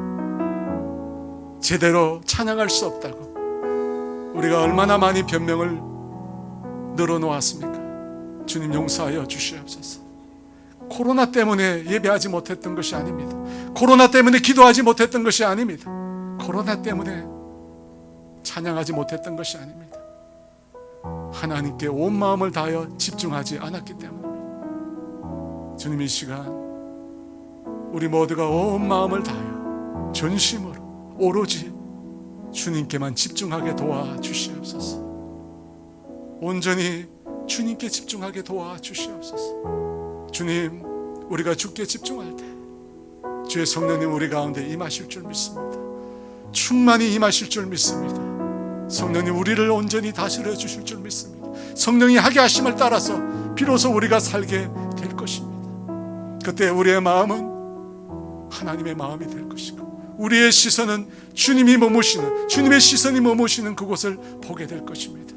제대로 찬양할 수 없다고 우리가 얼마나 많이 변명을 늘어놓았습니까? 주님 용서하여 주시옵소서. 코로나 때문에 예배하지 못했던 것이 아닙니다. 코로나 때문에 기도하지 못했던 것이 아닙니다. 코로나 때문에 찬양하지 못했던 것이 아닙니다. 하나님께 온 마음을 다하여 집중하지 않았기 때문입니다. 주님, 이 시간 우리 모두가 온 마음을 다하여 전심으로 오로지 주님께만 집중하게 도와주시옵소서. 온전히 주님께 집중하게 도와주시옵소서. 주님, 우리가 주께 집중할 때 주의 성령님 우리 가운데 임하실 줄 믿습니다. 충만히 임하실 줄 믿습니다. 성령님 우리를 온전히 다스려 주실 줄 믿습니다. 성령이 하게 하심을 따라서 비로소 우리가 살게 될 것입니다. 그때 우리의 마음은 하나님의 마음이 될 것이고 우리의 시선은 주님이 머무시는, 주님의 시선이 머무시는 그곳을 보게 될 것입니다.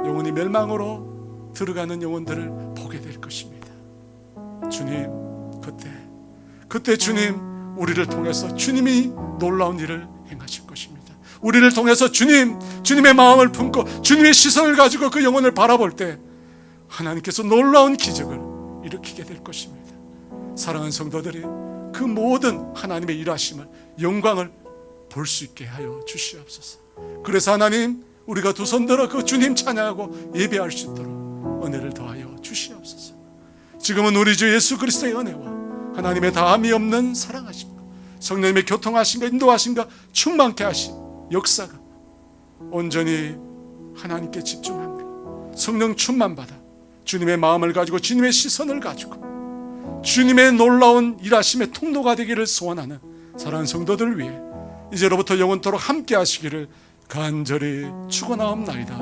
영혼이 멸망으로 들어가는 영혼들을 보게 될 것입니다. 주님, 그때 주님 우리를 통해서 주님이 놀라운 일을 행하실 것입니다. 우리를 통해서 주님의 마음을 품고 주님의 시선을 가지고 그 영혼을 바라볼 때 하나님께서 놀라운 기적을 일으키게 될 것입니다. 사랑하는 성도들이 그 모든 하나님의 일하심을, 영광을 볼 수 있게 하여 주시옵소서. 그래서 하나님, 우리가 두 손 들어 그 주님 찬양하고 예배할 수 있도록 은혜를 더하여 주시옵소서. 지금은 우리 주 예수 그리스도의 은혜와 하나님의 다함이 없는 사랑하심과 성령님의 교통하심과 인도하심과 충만케 하심 역사가 온전히 하나님께 집중하며 성령 충만받아 주님의 마음을 가지고 주님의 시선을 가지고 주님의 놀라운 일하심의 통로가 되기를 소원하는 사랑하는 성도들을 위해 이제로부터 영원토록 함께 하시기를 간절히 축원하옵나이다.